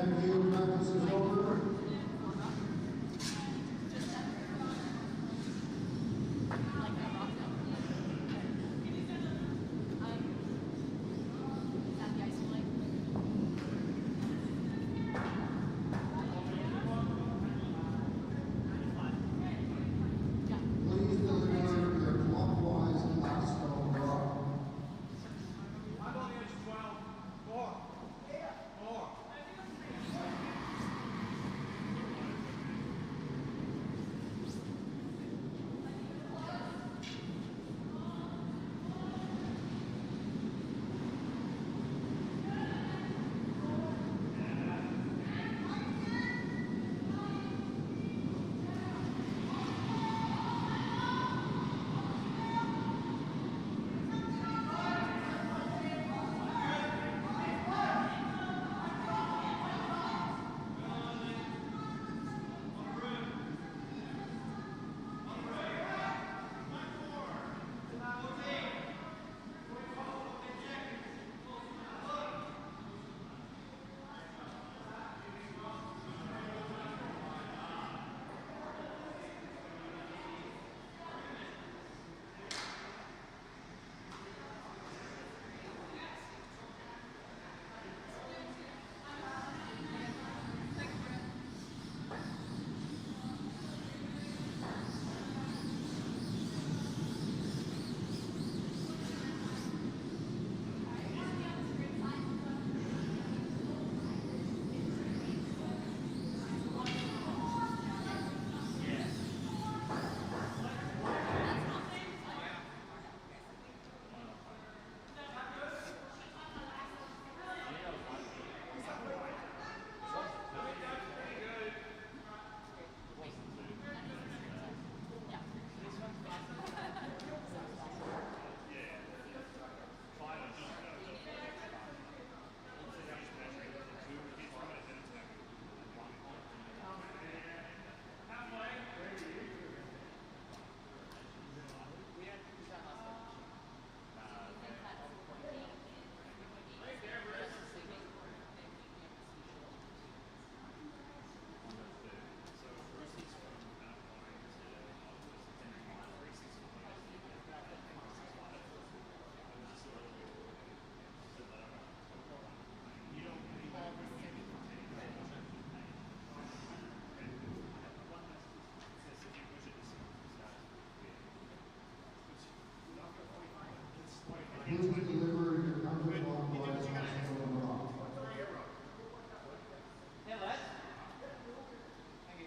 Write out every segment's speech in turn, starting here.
Thank you. Practice is over. Please deliver your clockwise lasso rock. I'm on the edge 12. 4. 4. Please deliver your counterclockwise lasso rock. Hey, Les. Thank you.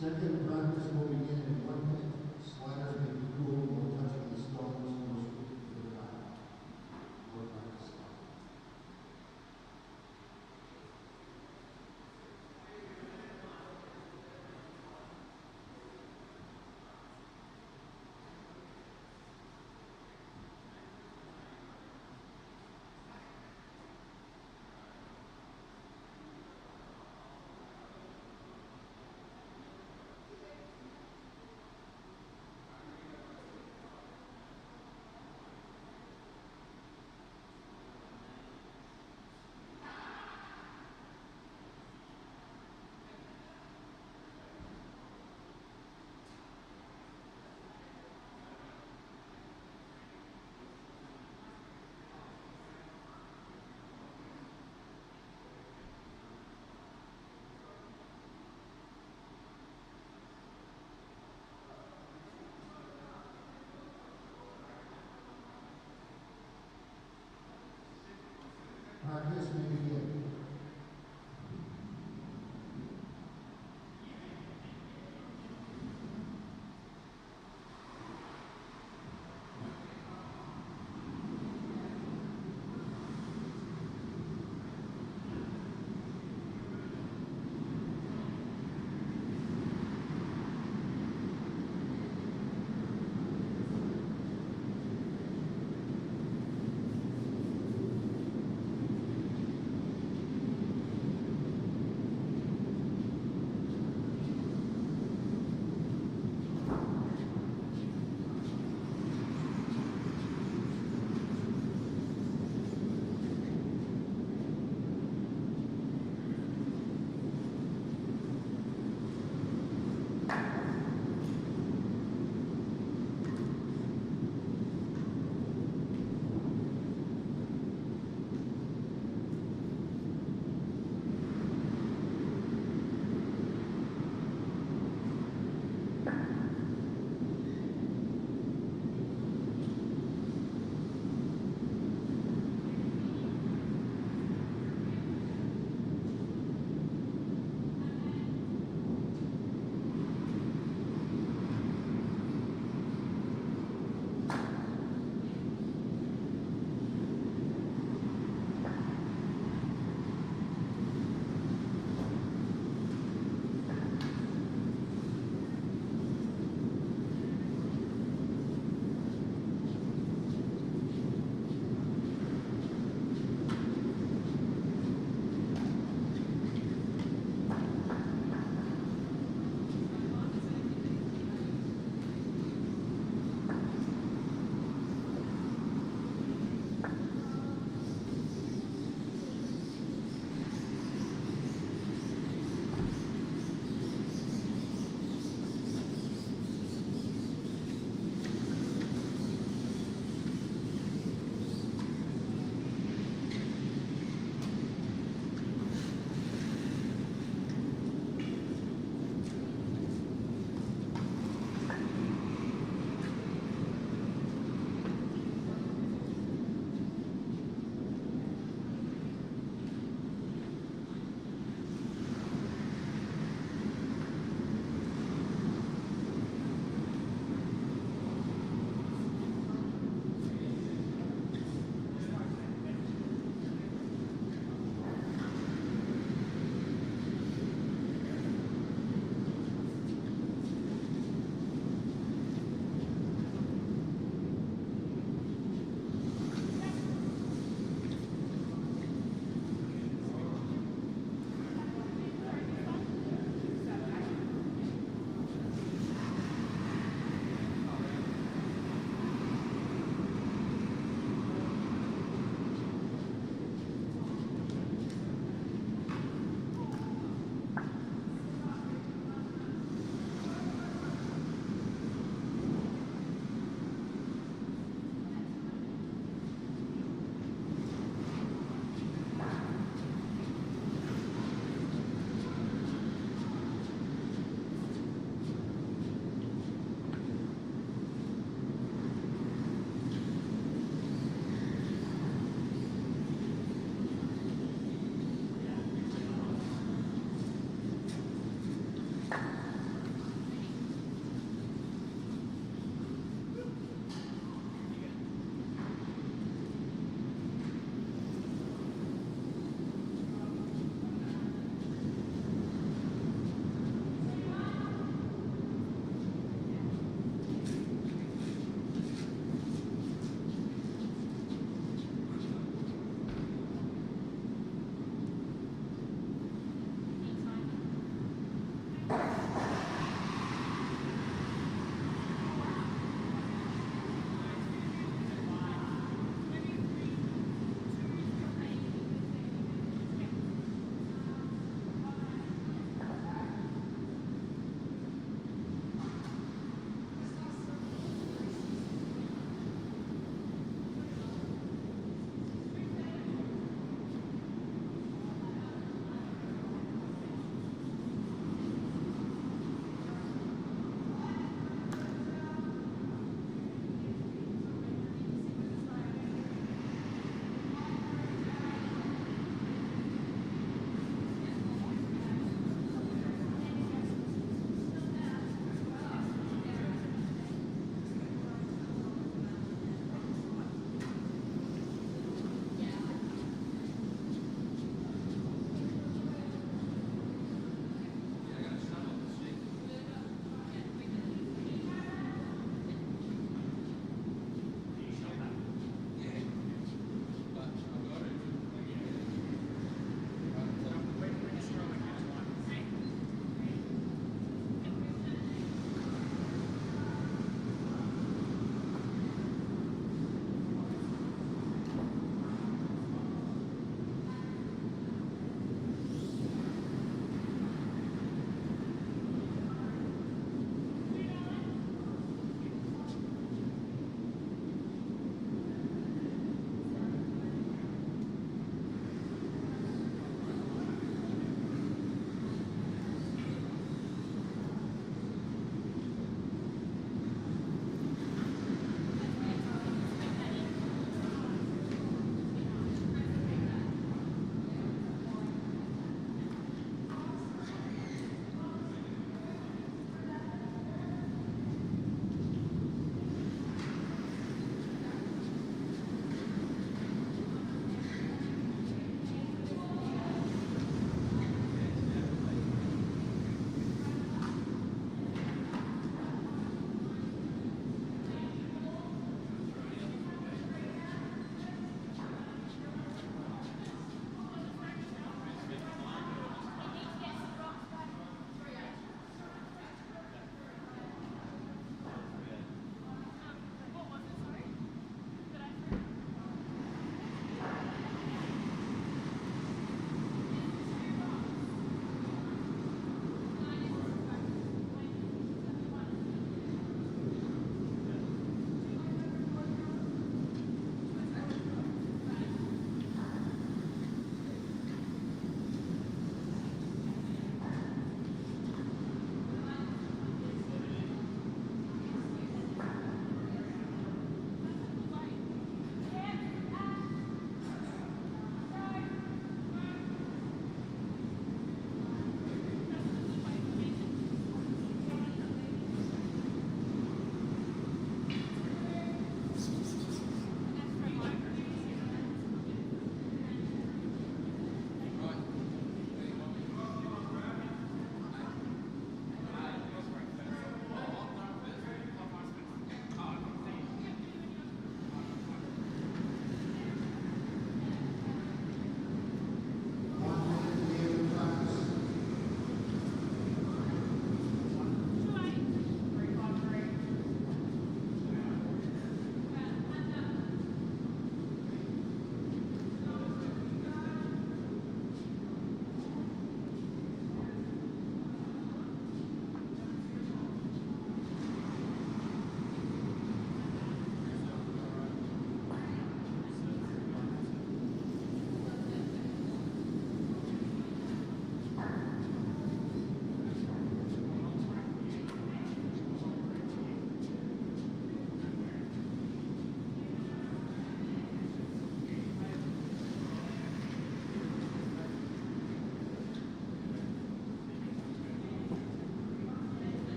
Second practice will begin in 1 minute. Sliders may be cooled while touching the stones most to the ground. More practice.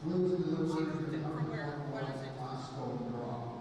Fluids and delivery She of moved the it from where? What is it? last stone draw.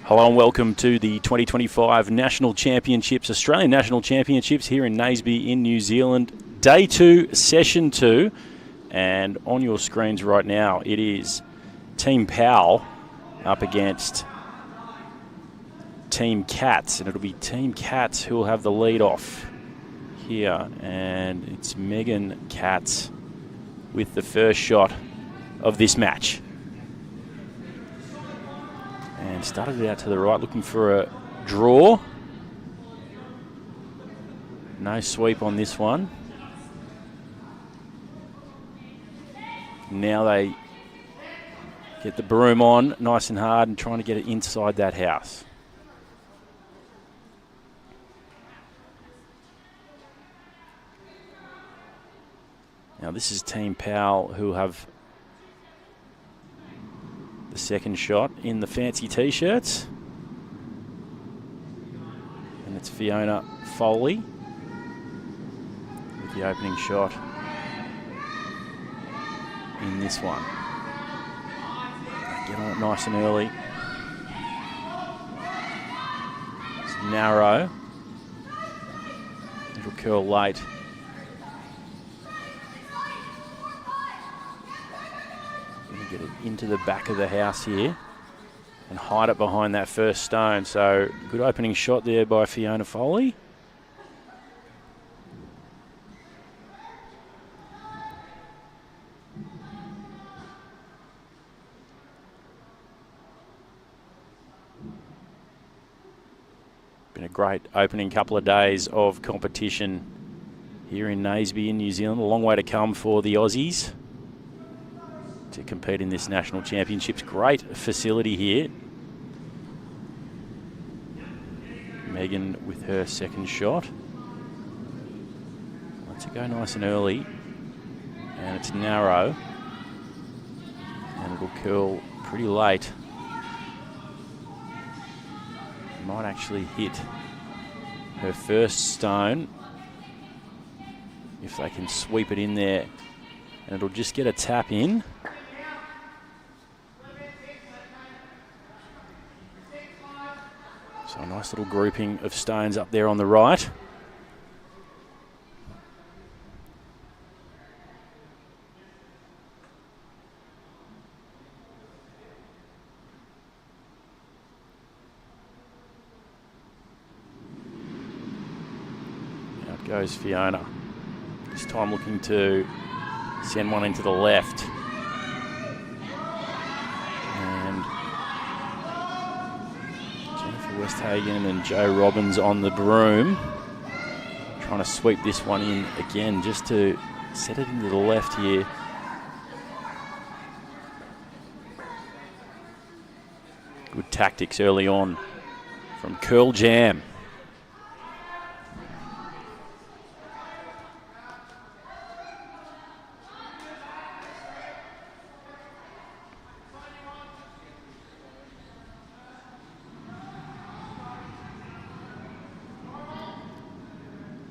Hello and welcome to the 2025 National Championships, Australian National Championships here in Naseby in New Zealand. Day 2, Session 2. And on your screens right now, it is Team Powell up against Team Katz. And it'll be Team Katz who will have the lead off here. And it's Megan Katz with the first shot of this match. And started it out to the right, looking for a draw. No sweep on this one. Now they get the broom on nice and hard and trying to get it inside that house. Now this is Team Powell who have the second shot in the fancy t-shirts. And it's Fiona Foley with the opening shot in this one. Get on it nice and early. It's narrow. It'll curl late. Get it into the back of the house here and hide it behind that first stone. So good opening shot there by Fiona Foley. Been a great opening couple of days of competition here in Naseby in New Zealand. A long way to come for the Aussies to compete in this national championships. Great facility here. Megan with her second shot. Lets it go nice and early. And it's narrow. And it'll curl pretty late. Might actually hit her first stone if they can sweep it in there. And it'll just get a tap in. So a nice little grouping of stones up there on the right. Out goes Fiona. This time looking to send one into the left. Westhagen and Joe Robbins on the broom. Trying to sweep this one in again just to set it into the left here. Good tactics early on from Curl Jam.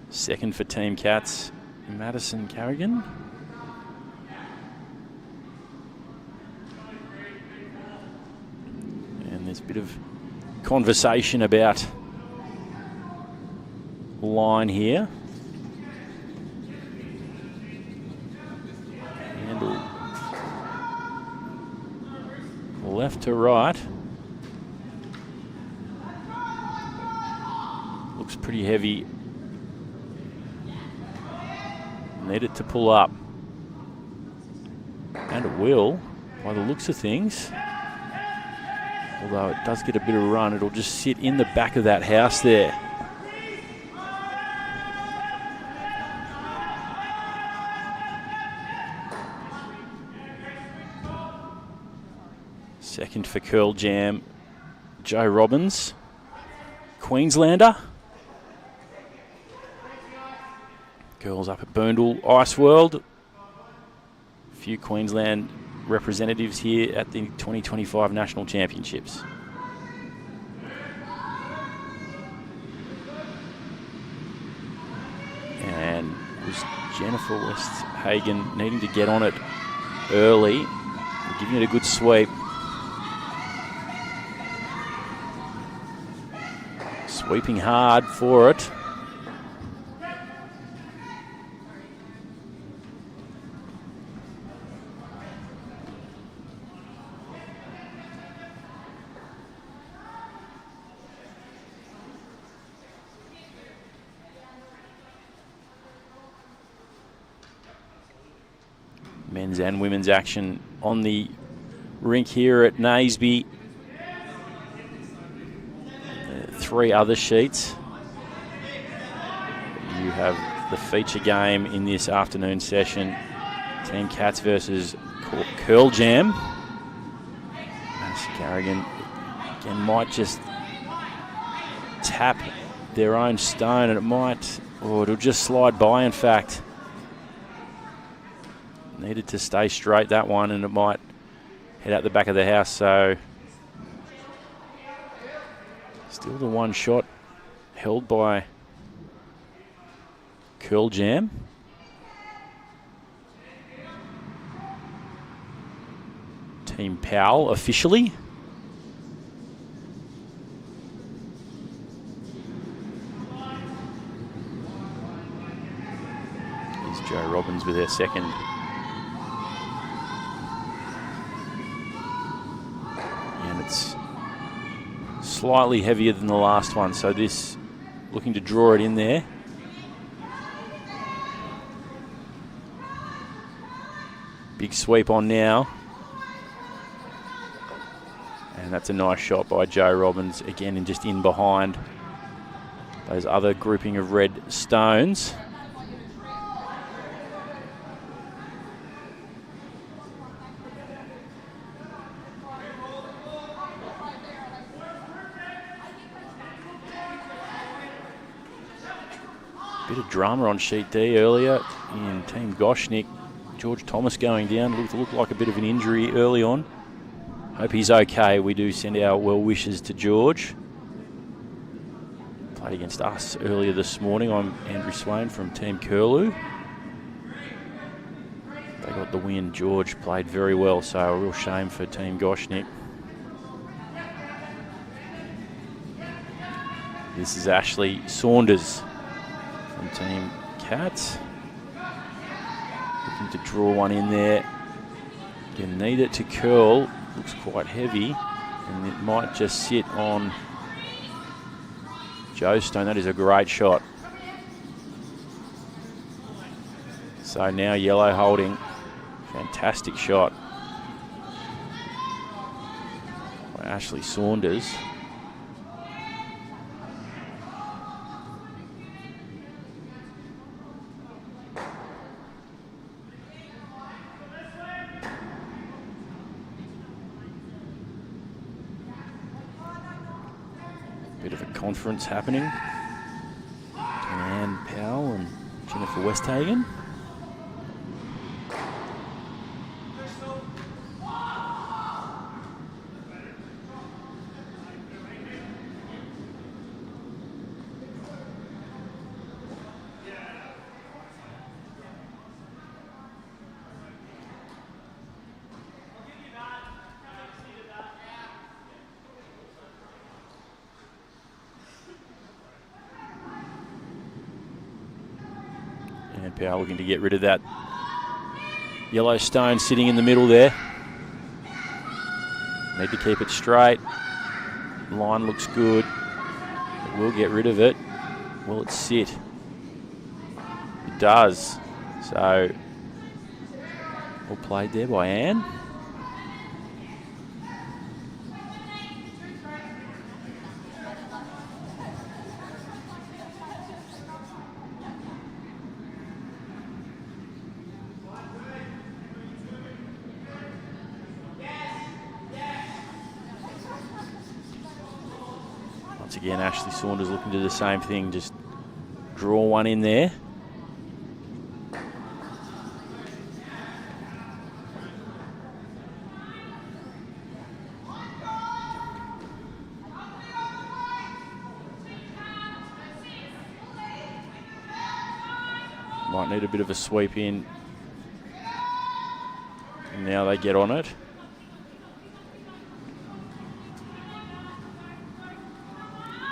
Second for Team Katz, Madison Carrigan. And there's a bit of conversation about line here. Handle left to right. Looks pretty heavy. Need it to pull up. And it will, by the looks of things. Although it does get a bit of a run, it'll just sit in the back of that house there. Second for Curl Jam, Joe Robbins, Queenslander. Girls up at Boondall Ice World. A few Queensland representatives here at the 2025 National Championships. And it was Jennifer Westhagen needing to get on it early, giving it a good sweep. Sweeping hard for it. Men's and women's action on the rink here at Naseby. Three other sheets. You have the feature game in this afternoon session. Team Katz versus Curl Jam. Carrigan again might just tap their own stone, and it might, or it'll just slide by, in fact. Needed to stay straight, that one, and it might head out the back of the house. So still the one shot held by Curl Jam. Team Powell officially. Here's Joe Robbins with her second. And it's slightly heavier than the last one, so this looking to draw it in there. Big sweep on now. And that's a nice shot by Joe Robbins, again, and just in behind those other grouping of red stones. Bit of drama on sheet D earlier in Team Goshnik. George Thomas going down. Looked like a bit of an injury early on. Hope he's okay. We do send our well wishes to George. Played against us earlier this morning. I'm Andrew Swain from Team Curlew. They got the win. George played very well, so a real shame for Team Goshnik. This is Ashley Saunders from Team Katz. Looking to draw one in there. You need it to curl. Looks quite heavy, and it might just sit on Joe's stone. That is a great shot. So now yellow holding. Fantastic shot by Ashley Saunders. Bit of a conference happening. Anne Powell and Jennifer Westhagen. And Powell looking to get rid of that yellow stone sitting in the middle there. Need to keep it straight. Line looks good. It will get rid of it. Will it sit? It does. So, well played there by Anne. Once again, Ashley Saunders looking to do the same thing, just draw one in there. Might need a bit of a sweep in. And now they get on it.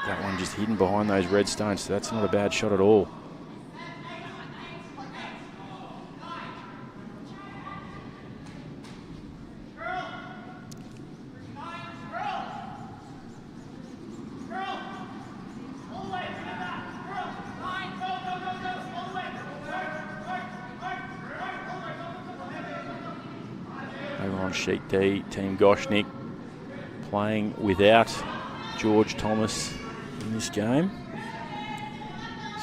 That one just hidden behind those red stones, so that's not a bad shot at all. Over on sheet D, Team Goshnik playing without George Thomas in this game.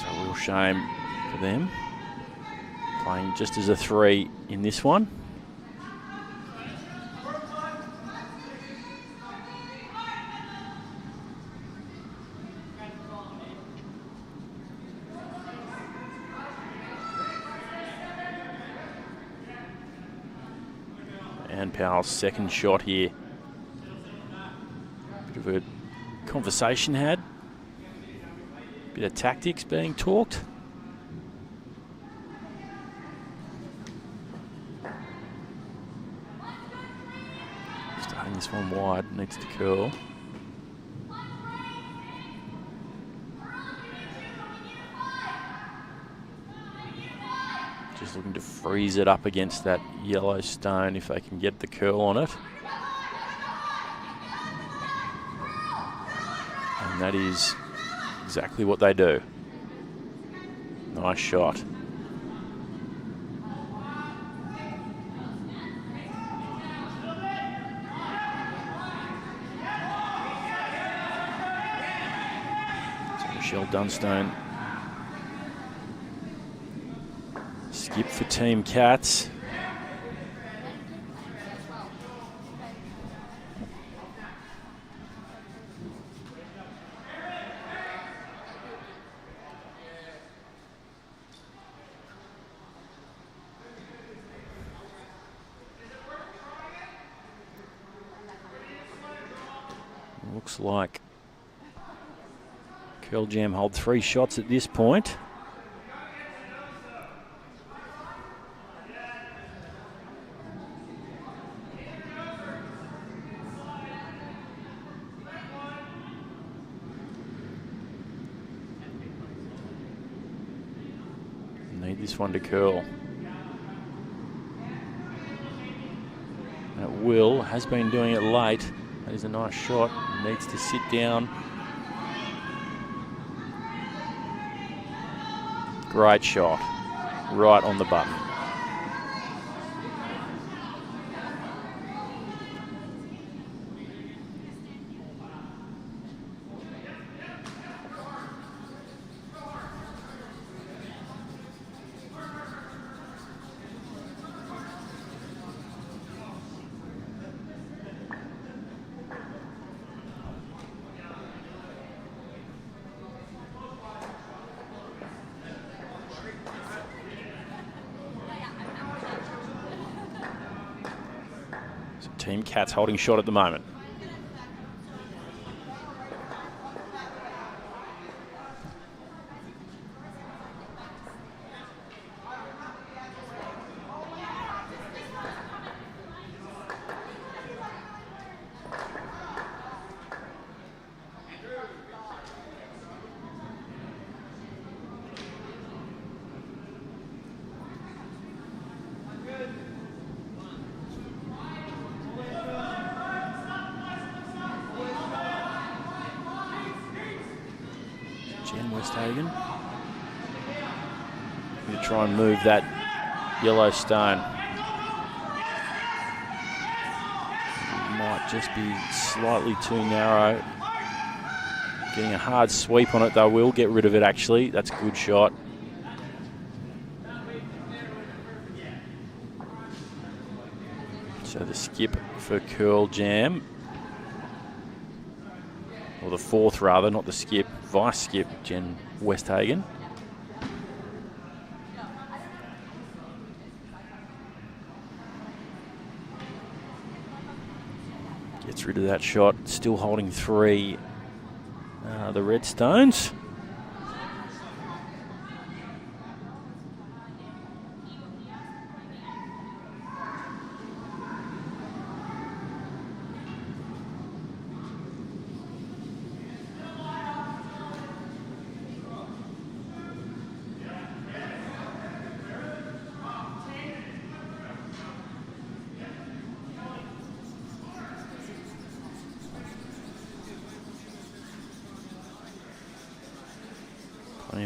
So a real shame for them. Playing just as a 3 in this one. And Powell's second shot here. Bit of a conversation had. Bit of tactics being talked. Starting this one wide, needs to curl. Just looking to freeze it up against that yellow stone if they can get the curl on it. And that is exactly what they do. Nice shot. So Michelle Dunstone. Skip for Team Katz. Looks like Curl Jam hold 3 shots at this point. Need this one to curl. And it will, has been doing it late. That is a nice shot. Needs to sit down. Great shot. Right on the button. Team Katz holding shot at the moment. Westhagen. Going to try and move that yellow stone. Might just be slightly too narrow. Getting a hard sweep on it, they will get rid of it actually. That's a good shot. So the skip for Curl Jam. Or the fourth rather, not the skip. Vice skip, Jen Westhagen. Gets rid of that shot. Still holding 3. The Red Stones.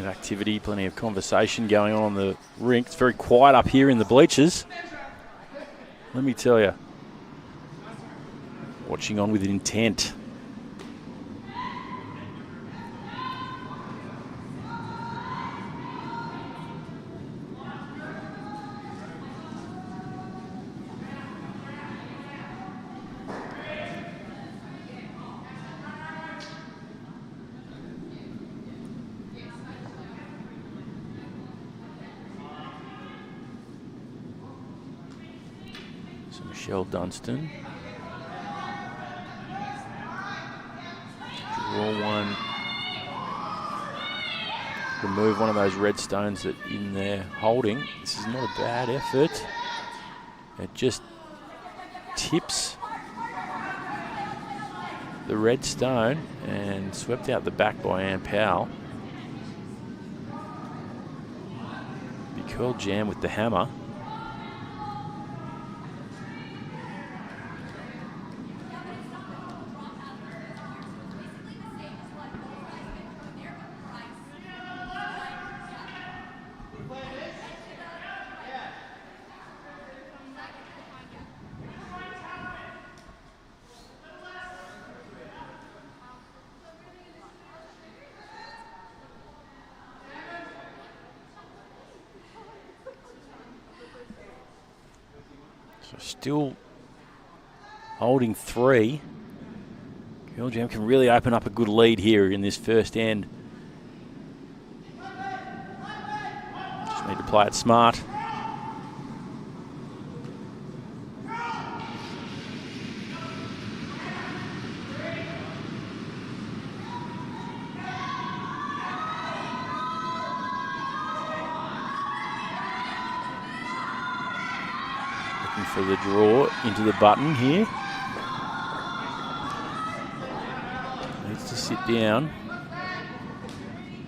activity, plenty of conversation going on the rink. It's very quiet up here in the bleachers. Let me tell you. Watching on with intent. So Michelle Dunstan. Draw one. Remove one of those red stones that in there holding. This is not a bad effort. It just tips the red stone and swept out the back by Ann Powell. Be curl jam with the hammer. So still holding 3. Curl Jam can really open up a good lead here in this first end. Just need to play it smart. For the draw into the button here. Needs to sit down.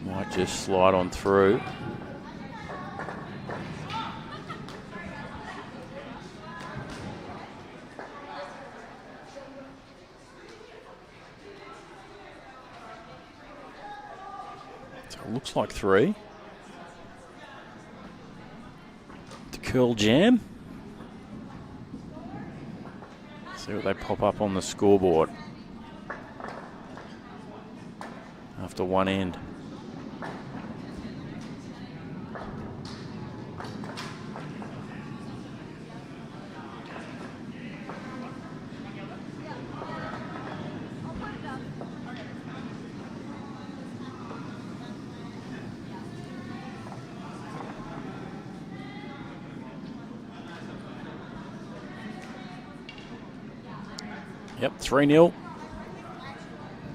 Might just slide on through. So it looks like 3. The curl jam. See what they pop up on the scoreboard after one end. Yep, 3-0.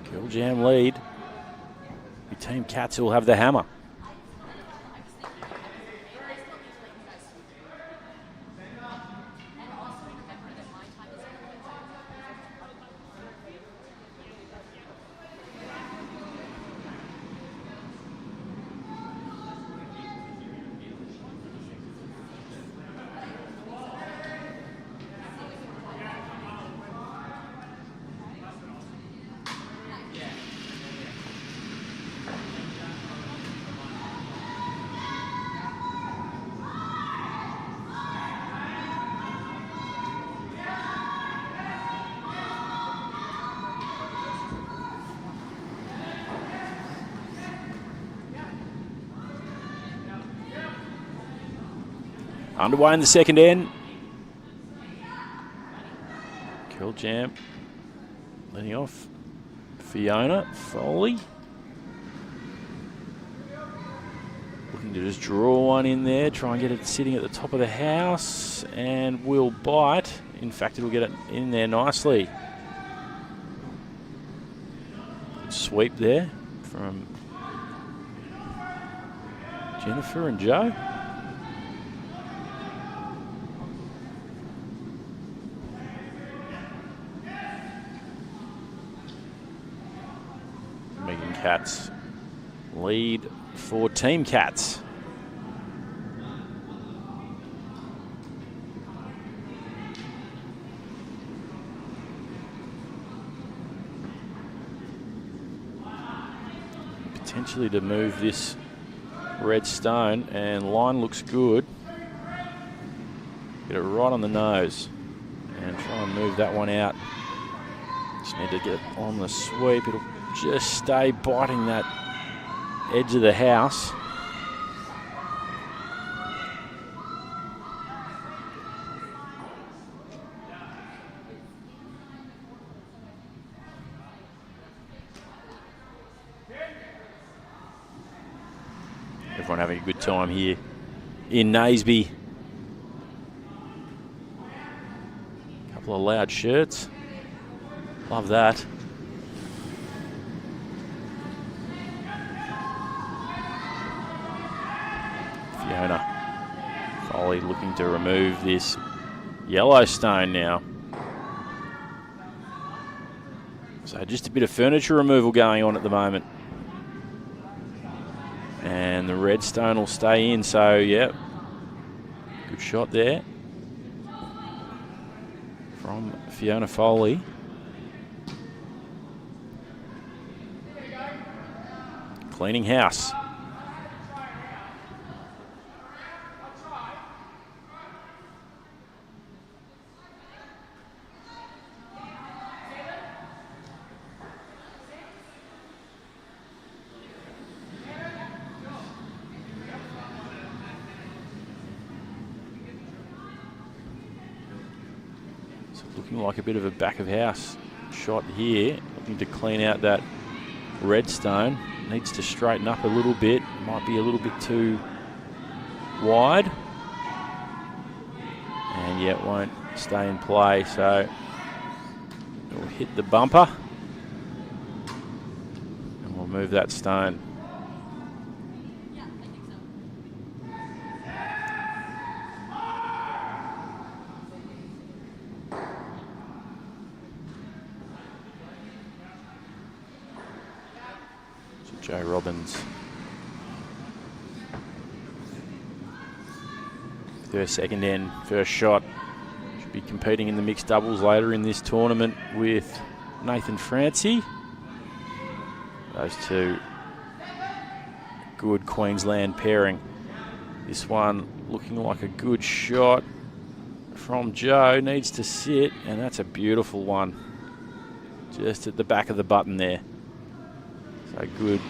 Curl Jam lead. Your team Katz will have the hammer. Underway in the second end. Curl Jam leading off. Fiona Foley. Looking to just draw one in there, try and get it sitting at the top of the house, and will bite. In fact, it'll get it in there nicely. Good sweep there from Jennifer and Joe. Katz lead for Team Katz. Potentially to move this red stone, and line looks good. Get it right on the nose and try and move that one out. Just need to get on the sweep. It'll just stay biting that edge of the house. Everyone having a good time here in Naseby. Couple of loud shirts. Love that. Fiona Foley looking to remove this yellow stone now. So just a bit of furniture removal going on at the moment. And the red stone will stay in, so yeah, good shot there from Fiona Foley. Cleaning house. Looking like a bit of a back of house shot here. Looking to clean out that red stone. Needs to straighten up a little bit. Might be a little bit too wide. And yet won't stay in play, so it'll hit the bumper. And we'll move that stone. Joe Robbins. Her second end, first shot. Should be competing in the mixed doubles later in this tournament with Nathan Francie. Those two good Queensland pairing. This one looking like a good shot from Joe. Needs to sit, and that's a beautiful one. Just at the back of the button there. So good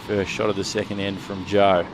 first shot of the second end from Joe.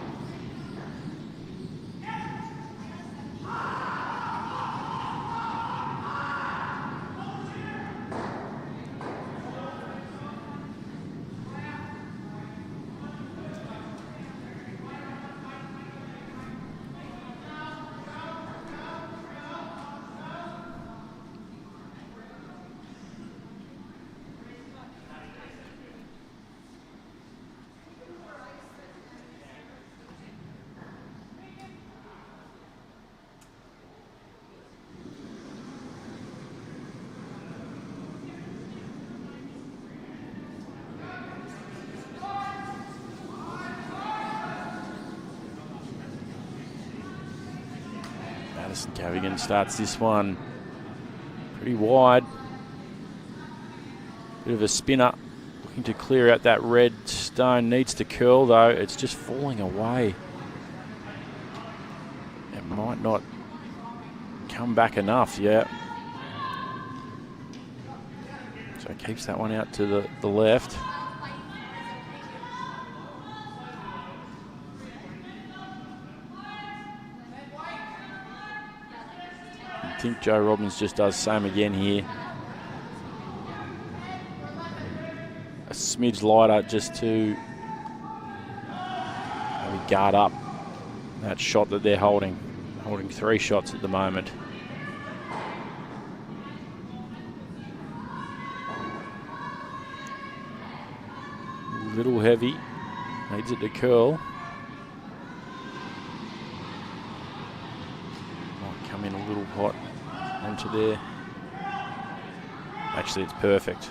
Cavigan starts this one pretty wide. Bit of a spinner. Looking to clear out that red stone. Needs to curl though. It's just falling away. It might not come back enough, yeah. So it keeps that one out to the left. I think Joe Robbins just does same again here. A smidge lighter just to maybe guard up that shot that they're holding. Holding 3 shots at the moment. A little heavy. Needs it to curl. Might come in a little hot onto there. Actually, it's perfect.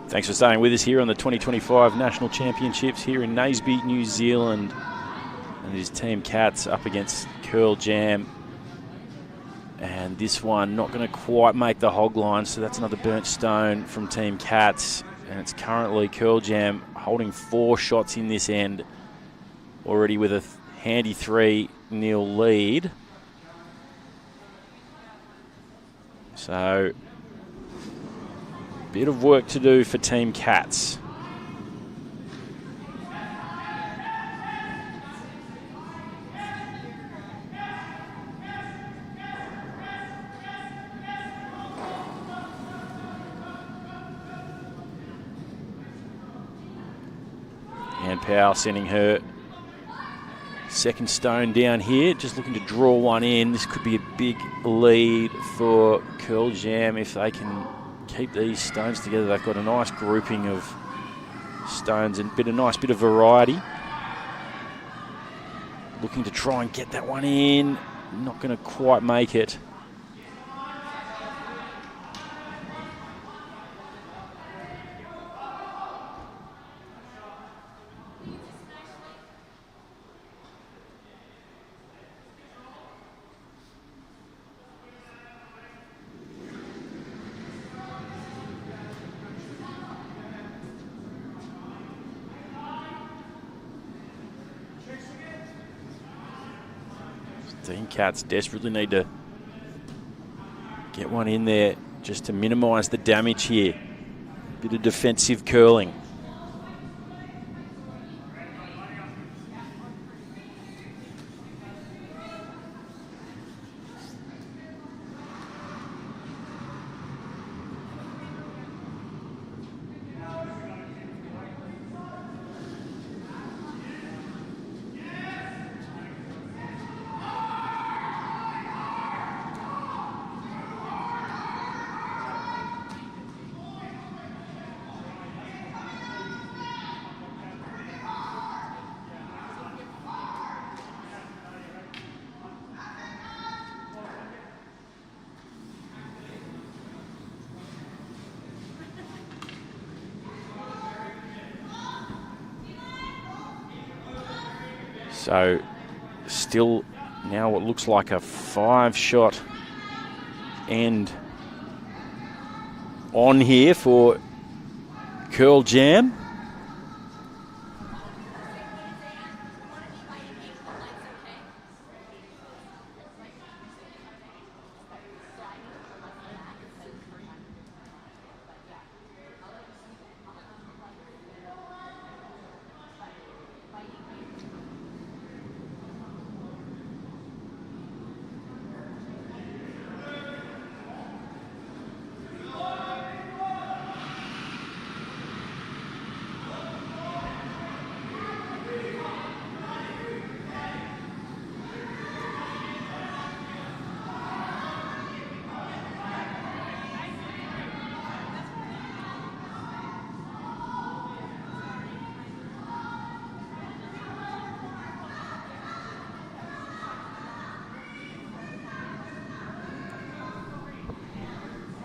Thanks for staying with us here on the 2025 National Championships here in Naseby, New Zealand. And it is Team Katz up against Curl Jam. And this one not going to quite make the hog line, so that's another burnt stone from Team Katz. And it's currently Curl Jam holding 4 shots in this end, already with a handy 3-0 lead. So, bit of work to do for Team Katz. And Powell sending her second stone down here, just looking to draw one in. This could be a big lead for Curl Jam if they can keep these stones together. They've got a nice grouping of stones and a nice bit of variety. Looking to try and get that one in. Not going to quite make it. Team Katz desperately need to get one in there just to minimise the damage here. Bit of defensive curling. So still now what looks like a 5-shot end on here for Curl Jam.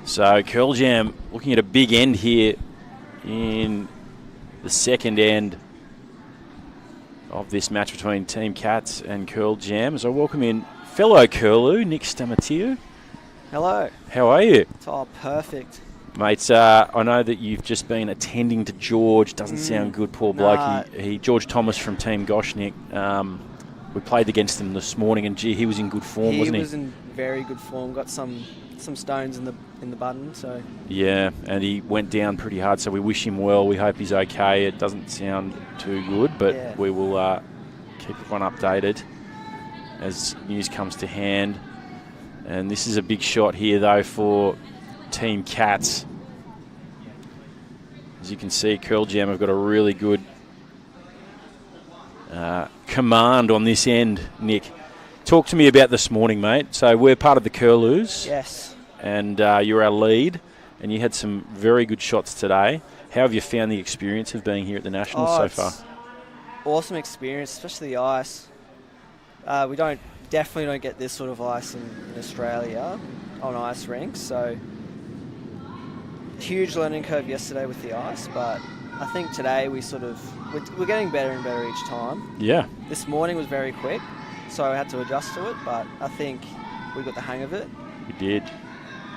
So Curl Jam looking at a big end here in the second end of this match between Team Katz and Curl Jam. So welcome in fellow Curlew, Nick Stamatiu. Hello. How are you? Oh, perfect. Mates, I know that you've just been attending to George. Doesn't sound good, poor bloke. Nah. He George Thomas from Team Goshnik. We played against him this morning, and gee, he was in good form, wasn't he? He was in very good form. Got some stones in the button. So yeah, and he went down pretty hard. So we wish him well. We hope he's okay. It doesn't sound too good, but yeah, we will keep everyone updated as news comes to hand. And this is a big shot here, though, for Team Katz. As you can see, Curl Jam have got a really good command on this end, Nick. Talk to me about this morning, mate. So we're part of the Curlews. yes. And you're our lead, and you had some very good shots today. How have you found the experience of being here at the Nationals so far? Awesome experience, especially the ice. We definitely don't get this sort of ice in Australia on ice rinks, so huge learning curve yesterday with the ice, but I think today we're getting better and better each time. Yeah. This morning was very quick, so I had to adjust to it, but I think we got the hang of it. We did.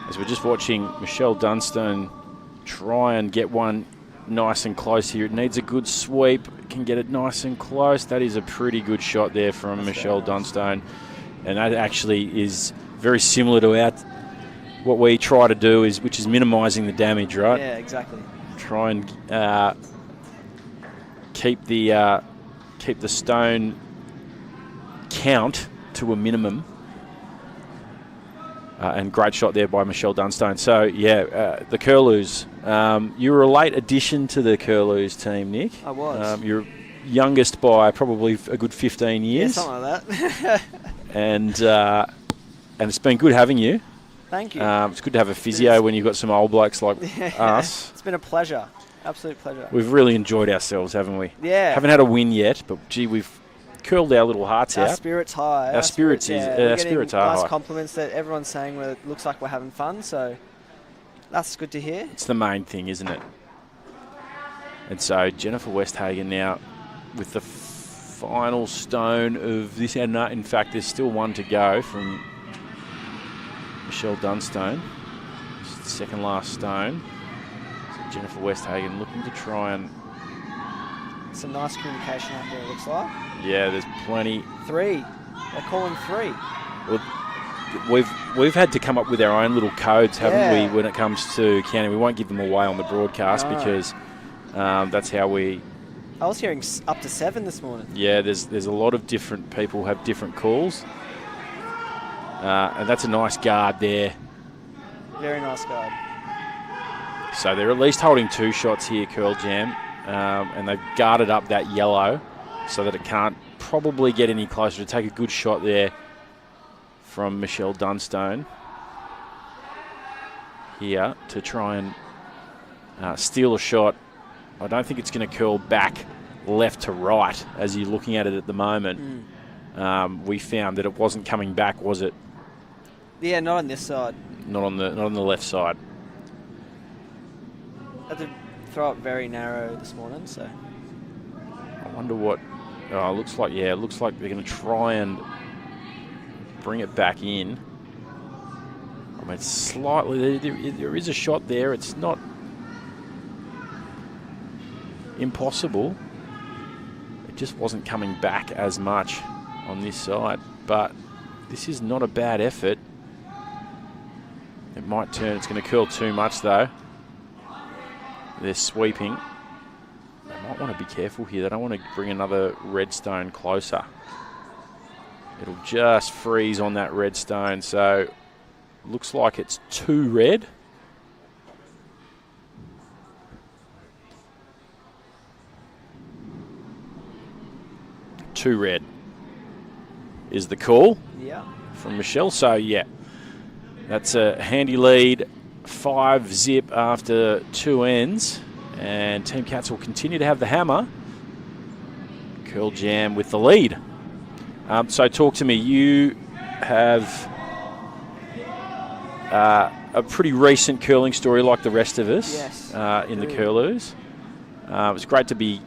As we're just watching Michelle Dunstone try and get one nice and close here. It needs a good sweep. Can get it nice and close. That is a pretty good shot there from Michelle Dunstone. And that actually is very similar to what we try to do, which is minimising the damage, right? Yeah, exactly. Try and keep the stone count to a minimum. And great shot there by Michelle Dunstone. So, yeah, the Curlews. You were a late addition to the Curlews team, Nick. I was. You're youngest by probably a good 15 years. Yeah, something like that. And it's been good having you. Thank you. It's good to have a physio when you've got some old blokes like us. It's been a pleasure. Absolute pleasure. We've really enjoyed ourselves, haven't we? Yeah. Haven't had a win yet, but, gee, we've curled our little hearts out. Our spirits high. Our spirits are nice high. Compliments that everyone's saying where it looks like we're having fun, so that's good to hear. It's the main thing, isn't it? And so Jennifer Westhagen now with the final stone of this. And in fact, there's still one to go from Michelle Dunstone. It's the second last stone. So Jennifer Westhagen looking to try and... Some nice communication out there, it looks like. Yeah, there's plenty. 3. They're calling 3. Well, we've had to come up with our own little codes, haven't we, when it comes to counting. We won't give them away on the broadcast because that's how we... I was hearing up to 7 this morning. Yeah, there's a lot of different people who have different calls. And that's a nice guard there. Very nice guard. So they're at least holding 2 shots here, Curl Jam. And they've guarded up that yellow so that it can't probably get any closer. To take a good shot there from Michelle Dunstone here to try and steal a shot. I don't think it's going to curl back left to right as you're looking at it at the moment. We found that it wasn't coming back, was it? Yeah, not on this side. Not on the left side. Had to throw it very narrow this morning, so. I wonder what... Oh, looks like they're going to try and bring it back in. I mean, slightly... There is a shot there. It's not impossible. It just wasn't coming back as much on this side. But this is not a bad effort. It might turn... It's going to curl too much, though. They're sweeping. They might want to be careful here. They don't want to bring another red stone closer. It'll just freeze on that red stone. So looks like it's 2 red. Two red is the call from Michelle. So, yeah, that's a handy lead. 5-zip after 2 ends, and Team Katz will continue to have the hammer. Curl Jam with the lead. So talk to me. You have a pretty recent curling story like the rest of us. Yes, in the Curlews. It's great to be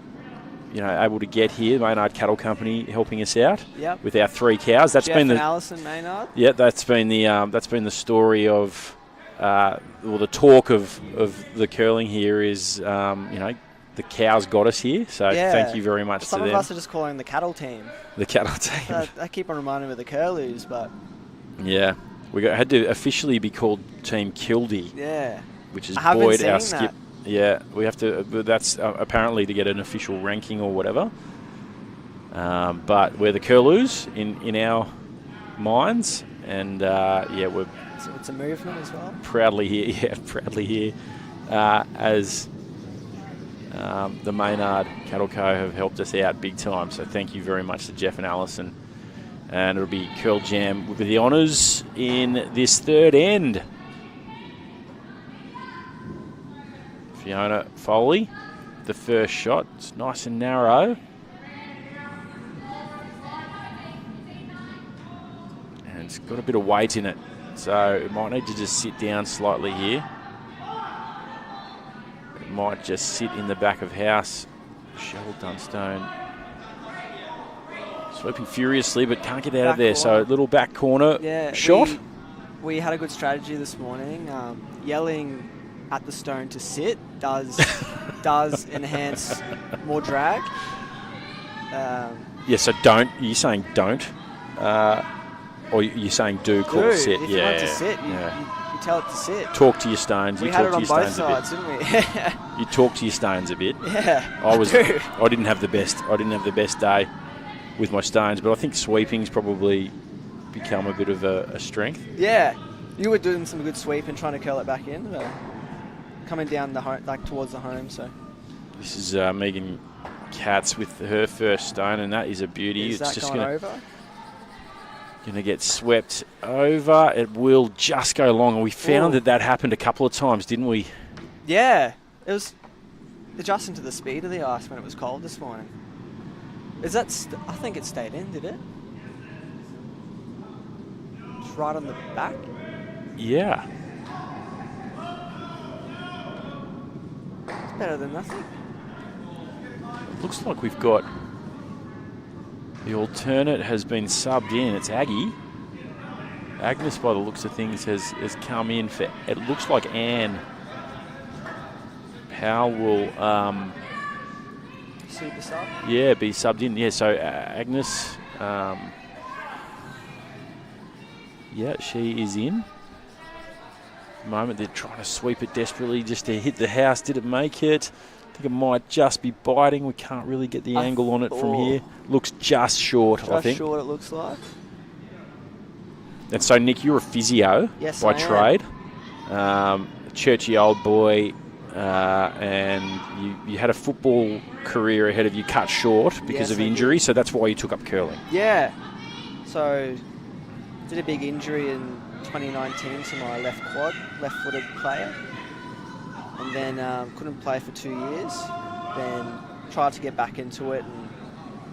able to get here. Maynard Cattle Company helping us out with our 3 cows. That's Jeff been and Alison Maynard. Yeah, that's been the story of the talk of the curling here is the cows got us here. So thank you very much to them. Some of us are just calling the cattle team. The cattle team. I keep on reminding me of the Curlews, but yeah, had to officially be called Team Kildy. Yeah, which is I haven't Boyd, seen our that. skip. Yeah, we have to. That's apparently to get an official ranking or whatever. But we're the Curlews in our minds, and we're it's a movement as well. Proudly here, as the Maynard Cattle Co have helped us out big time. So thank you very much to Jeff and Alison. And it'll be Curl Jam with the honours in this 3rd end. Fiona Foley, the first shot. It's nice and narrow. And it's got a bit of weight in it. So it might need to just sit down slightly here. might just sit in the back of house. Shell Dunstone sweeping furiously, but can't get out of there. So little back corner shot. We had a good strategy this morning. Yelling at the stone to sit does enhance more drag. So don't. Are you saying don't? Or you're saying do call sit? If you want to sit, you tell it to sit. Talk to your stones. We you had talk it to on your both stones sides, a bit. didn't we? You talk to your stones a bit. Yeah, I didn't have the best. I didn't have the best day with my stones, but I think sweeping's probably become a bit of a strength. Yeah, you were doing some good sweep and trying to curl it back in, coming down the home, like towards the home. So this is Megan Katz with her first stone, and that is a beauty. Is it's that just going gonna, over? Going to get swept over. It will just go long, and we found that happened a couple of times, didn't we? Yeah, it was adjusting to the speed of the ice when it was cold this morning. Is that? I think it stayed in. Did it? Just right on the back. Yeah. It's better than nothing. It looks like we've got the alternate has been subbed in. It's Aggie. Agnes, by the looks of things, has come in for. It looks like Anne Powell will. Super sub? Yeah, be subbed in. Yeah, so Agnes, she is in. At the moment, they're trying to sweep it desperately just to hit the house. Did it make it? I think it might just be biting. We can't really get the angle on it from here. Looks just short, I think. Just short, it looks like. And so, Nick, you're a physio by trade. Churchy old boy. And you had a football career ahead of you cut short because of injury, so that's why you took up curling. Yeah. So, did a big injury in 2019 to my left-footed player. And then couldn't play for 2 years. Then tried to get back into it and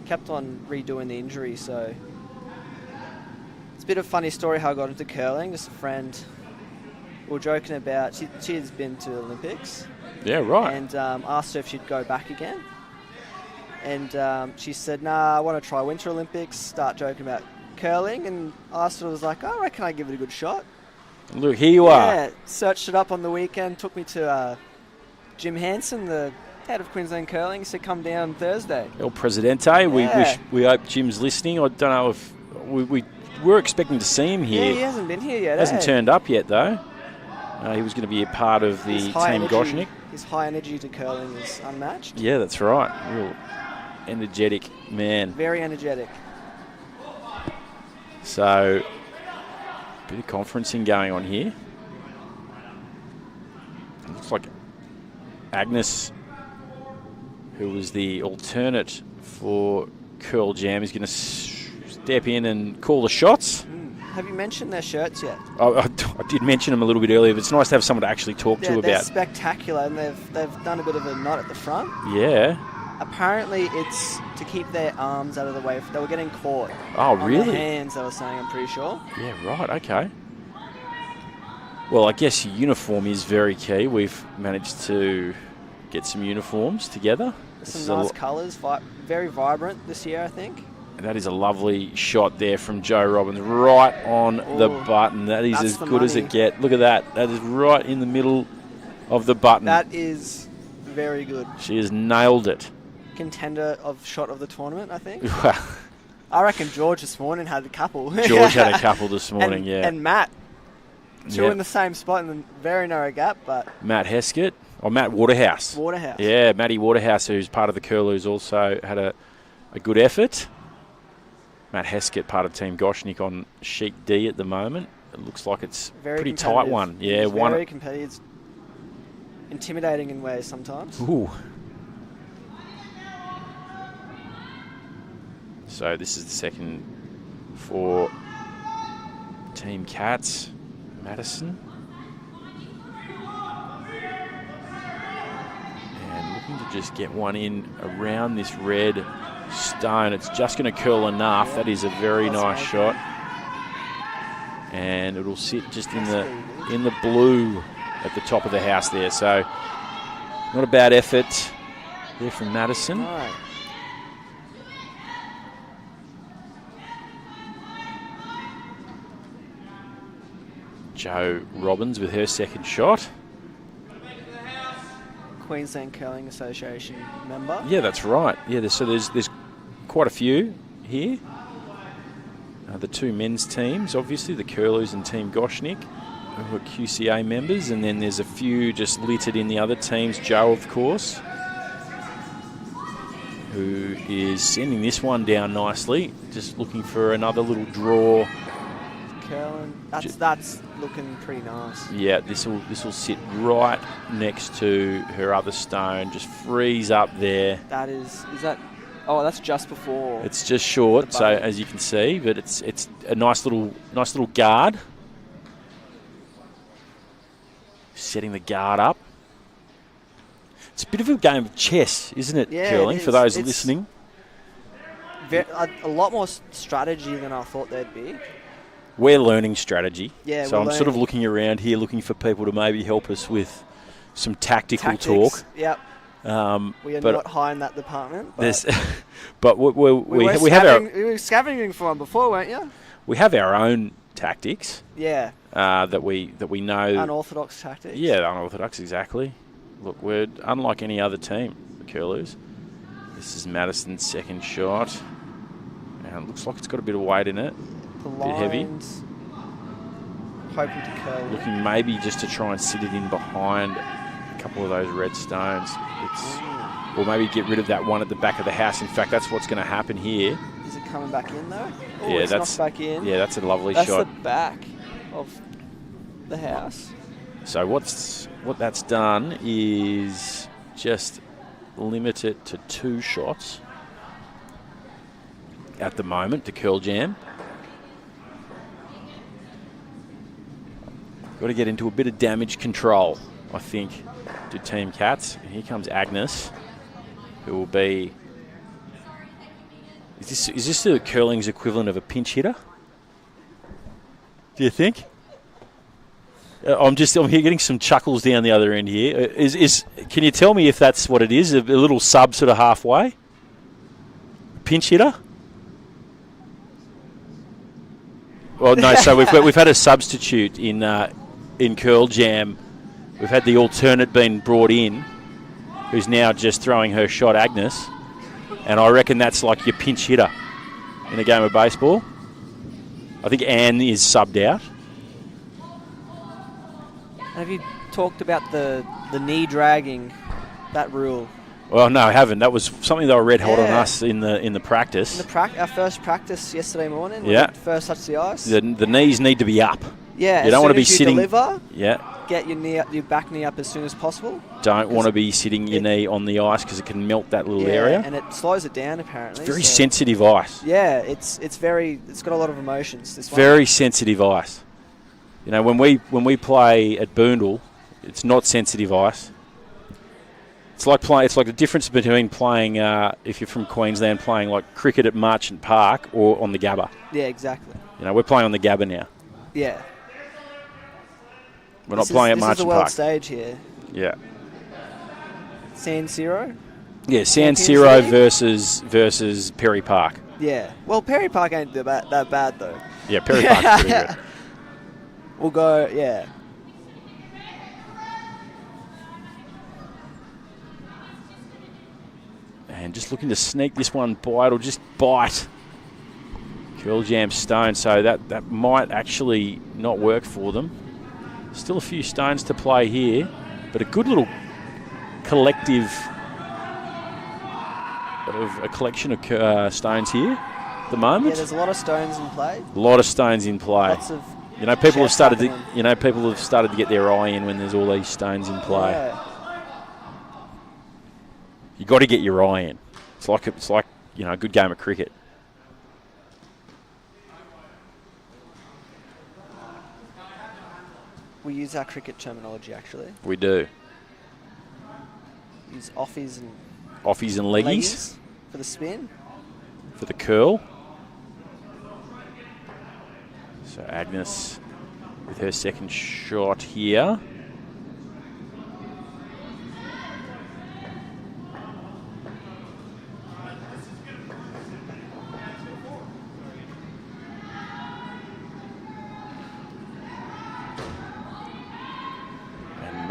kept on redoing the injury. So, it's a bit of a funny story how I got into curling. Just a friend, we were joking about, she has been to the Olympics. Yeah, right. And asked her if she'd go back again. And she said, nah, I want to try Winter Olympics, start joking about curling. And after I was like, I reckon I give it a good shot. Look, here you are. Yeah, searched it up on the weekend, took me to Jim Hansen, the head of Queensland Curling. He said, come down Thursday. El Presidente. We hope Jim's listening. I don't know if we were expecting to see him here. Yeah, he hasn't been here yet. Hasn't turned up yet, though. He was going to be a part of the Team Goshnik. His high energy to curling is unmatched. Yeah, that's right. Real energetic man. Very energetic. So, a bit of conferencing going on here. It looks like Agnes, who was the alternate for Curl Jam, is going to step in and call the shots. Have you mentioned their shirts yet? I did mention them a little bit earlier, but it's nice to have someone to actually talk to they're about. Spectacular, and they've done a bit of a knot at the front. Yeah. Apparently, it's to keep their arms out of the way. They were getting caught. Oh, on really? Their hands, they were saying, I'm pretty sure. Yeah, right, okay. Well, I guess uniform is very key. We've managed to get some uniforms together. Some nice colours, very vibrant this year, I think. That is a lovely shot there from Joe Robbins, right on the button. That is as good as it gets. Look at that. That is right in the middle of the button. That is very good. She has nailed it. Contender of shot of the tournament, I think. I reckon George this morning had a couple. George had a couple this morning, and Matt. Two in the same spot in a very narrow gap, but... Matt Heskett, or Matt Waterhouse. Waterhouse. Yeah, Matty Waterhouse, who's part of the Curlews, also had a good effort. Matt Heskett, part of Team Goshnik on sheet D at the moment. It looks like it's a pretty tight one. Yeah, very competitive. It's intimidating in ways sometimes. Ooh. So this is the second for Team Katz. Madison. And looking to just get one in around this red stone. It's just going to curl enough. Yeah. That is a very nice shot. And it'll sit just in the blue at the top of the house there. So Not a bad effort there from Madison. No. Jo Robbins with her second shot. Queensland Curling Association member. Yeah, that's right. Yeah, there's quite a few here. The two men's teams, obviously, the Curlews and Team Goshnik, who are QCA members, and then there's a few just littered in the other teams. Jo, of course, who is sending this one down nicely, just looking for another little draw. Curling. That's looking pretty nice. Yeah, this will sit right next to her other stone, just freeze up there. That is that? Oh, that's just before. It's just short, so as you can see, but it's a nice little guard. Setting the guard up. It's a bit of a game of chess, isn't it, Yeah, curling, it is. for those It's listening? a lot more strategy than I thought there'd be. We're learning strategy. Yeah, so we're I'm sort of learning. looking around here, looking for people to maybe help us with some tactical Tactics. talk. Yep. We are but not high in that department. But there's, but we we were scavenging for one before, weren't you? we have our own tactics Yeah. that we know. Unorthodox tactics. Yeah, unorthodox, exactly. Look, we're unlike any other team, the Curlews. This is Madison's second shot. And it looks like it's got a bit of weight in it. The Bit heavy. lines. Hoping to curl. Looking maybe just to try and sit it in behind a couple of those red stones. Or maybe get rid of that one at the back of the house. In fact, that's what's going to happen here. Is it coming back in though? Oh, Yeah, it's that's- knocked back in. Yeah, that's a lovely That's shot. the back of the house. So what that's done is just limit it to 2 shots at the moment to Curl Jam. Got to get into a bit of damage control, I think, to Team Katz. And here comes Agnes, who will be... Is this the curling's equivalent of a pinch hitter? Do you think? I'm here getting some chuckles down the other end here. Can you tell me if that's what it is? A little sub sort of halfway? Pinch hitter? Well, no. So we've had a substitute in Curl Jam. We've had the alternate been brought in, who's now just throwing her shot, Agnes, and I reckon that's like your pinch hitter in a game of baseball. I think Anne is subbed out. Have you talked about the knee dragging, that rule? Well, no, I haven't. That was something that I read hot on Yeah. us in the practice. Our first practice yesterday morning. When Yeah. we first touched the ice. The knees need to be up. Yeah. You don't as want to soon be as you sitting. Deliver, Yeah. get your back knee up as soon as possible. Don't want to be sitting your knee on the ice because it can melt that little Yeah, area. and it slows it down apparently. It's very so- sensitive ice. Yeah, it's got a lot of emotions. This one. Very sensitive ice. You know, when we play at Boondall, it's not sensitive ice. It's like the difference between playing, if you're from Queensland, playing like cricket at Merchant Park or on the Gabba. Yeah, exactly. You know, we're playing on the Gabba now. Yeah. We're not playing at This is the Merchant world Park. stage here. Yeah. San Siro. Yeah, San Champions Siro League? versus Perry Park. Yeah. Well, Perry Park ain't that bad though. Yeah, Perry Park's pretty good. We'll go. Yeah. And just looking to sneak this one by. It'll just bite Curl Jam stone, so that might actually not work for them. Still a few stones to play here, but a good little collective of a collection of stones here at the moment. Yeah, there's a lot of stones in play. A lot of stones in play. Lots of You know, people have chess started to. happening. You know, people have started to get their eye in when there's all these stones in play. Yeah. You got to get your eye in. It's like you know, a good game of cricket. We use our cricket terminology actually. We do. Use offies and Offies and leggies leggies for the spin. for the curl. So Agnes with her second shot here.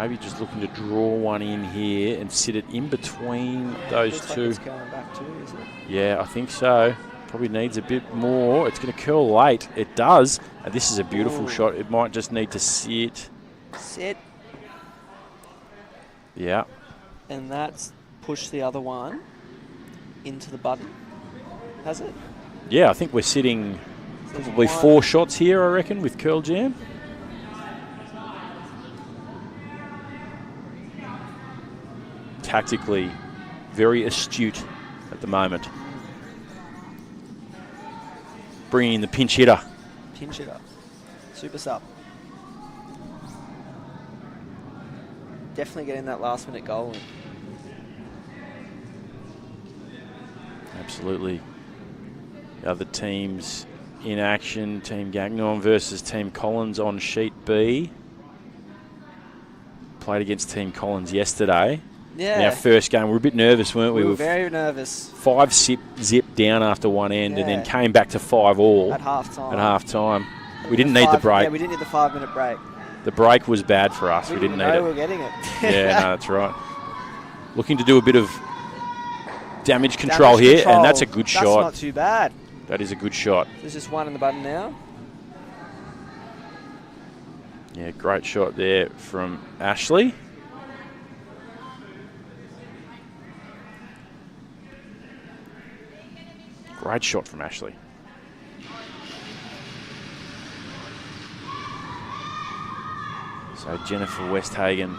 Maybe just looking to draw one in here and sit it in between those Looks like two. it's going back too, isn't it? Yeah, I think so. Probably needs a bit more. It's going to curl late. It does. And this is a beautiful Ooh. shot. It might just need to sit. Sit. Yeah. And that's pushed the other one into the button. Has it? Yeah, I think we're sitting So there's probably one- 4 shots here, I reckon, with curl jam. Tactically, very astute at the moment. Bringing in the pinch hitter. Pinch it up. Super sub. Definitely getting that last minute goal in. Absolutely. The other teams in action. Team Gagnon versus Team Collins on sheet B. Played against Team Collins yesterday. Yeah. In our first game, we were a bit nervous, weren't we? We were very nervous 5 zip down after one end, and then Yeah. came back to 5 all at half time. at half time. We didn't need the break. Yeah, we didn't need the 5-minute break. The break was bad for us. We didn't need know it. we were getting it. Yeah, no, that's right. Looking to do a bit of damage control here, control. and that's a good That's shot. not too bad. That is a good shot. There's just one in the button now. Yeah, great shot there from Ashley. Great shot from Ashley. So Jennifer Westhagen.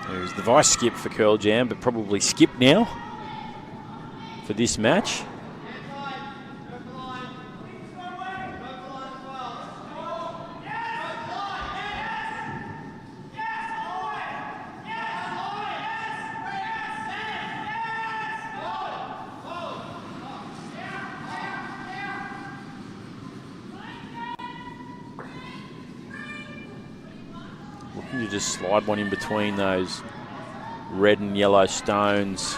There's the vice skip for Curl Jam, but probably skip now for this match. Looking to just slide one in between those red and yellow stones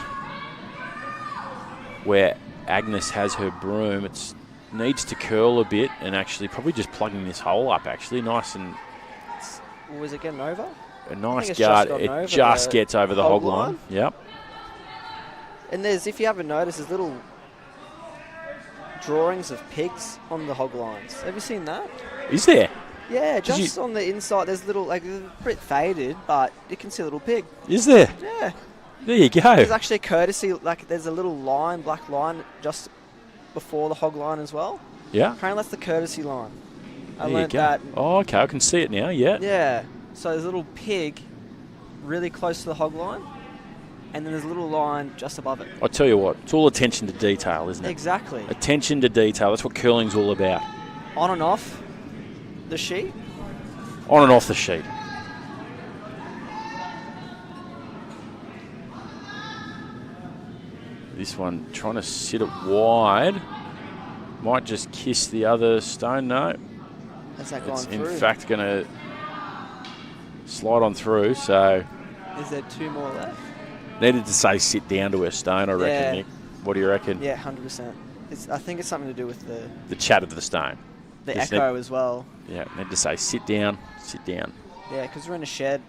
where Agnes has her broom. It needs to curl a bit, and actually probably just plugging this hole up actually. Nice and Was it getting over? a nice it's guard. just gotten It over just the gets over the hog hog line. line. Yep. And there's, if you haven't noticed, there's little drawings of pigs on the hog lines. Have you seen that? Is there? Yeah, Did you- just on the inside, there's little, like, they're a bit faded, but you can see a little pig. Is there? Yeah. There you go. There's actually a courtesy, like, there's a little line, black line, just before the hog line as well. Yeah. Apparently that's the courtesy line. I There you learned go. that. Oh, okay. I can see it now. Yeah. Yeah. So there's a little pig really close to the hog line, and then there's a little line just above it. I tell you what, it's all attention to detail, isn't it? Exactly. Attention to detail. That's what curling's all about. On and off the sheet. On and off the sheet. This one trying to sit it wide. Might just kiss the other stone. No. Has that It's gone in through? fact going to slide on through. So Is there 2 more left? needed to say sit down to her stone, I reckon, Yeah. Nick. What do you reckon? Yeah, 100%. I think it's something to do with The chat of the stone. the Just echo as well. Yeah, need to say sit down, sit down. Yeah, because we're in a shed.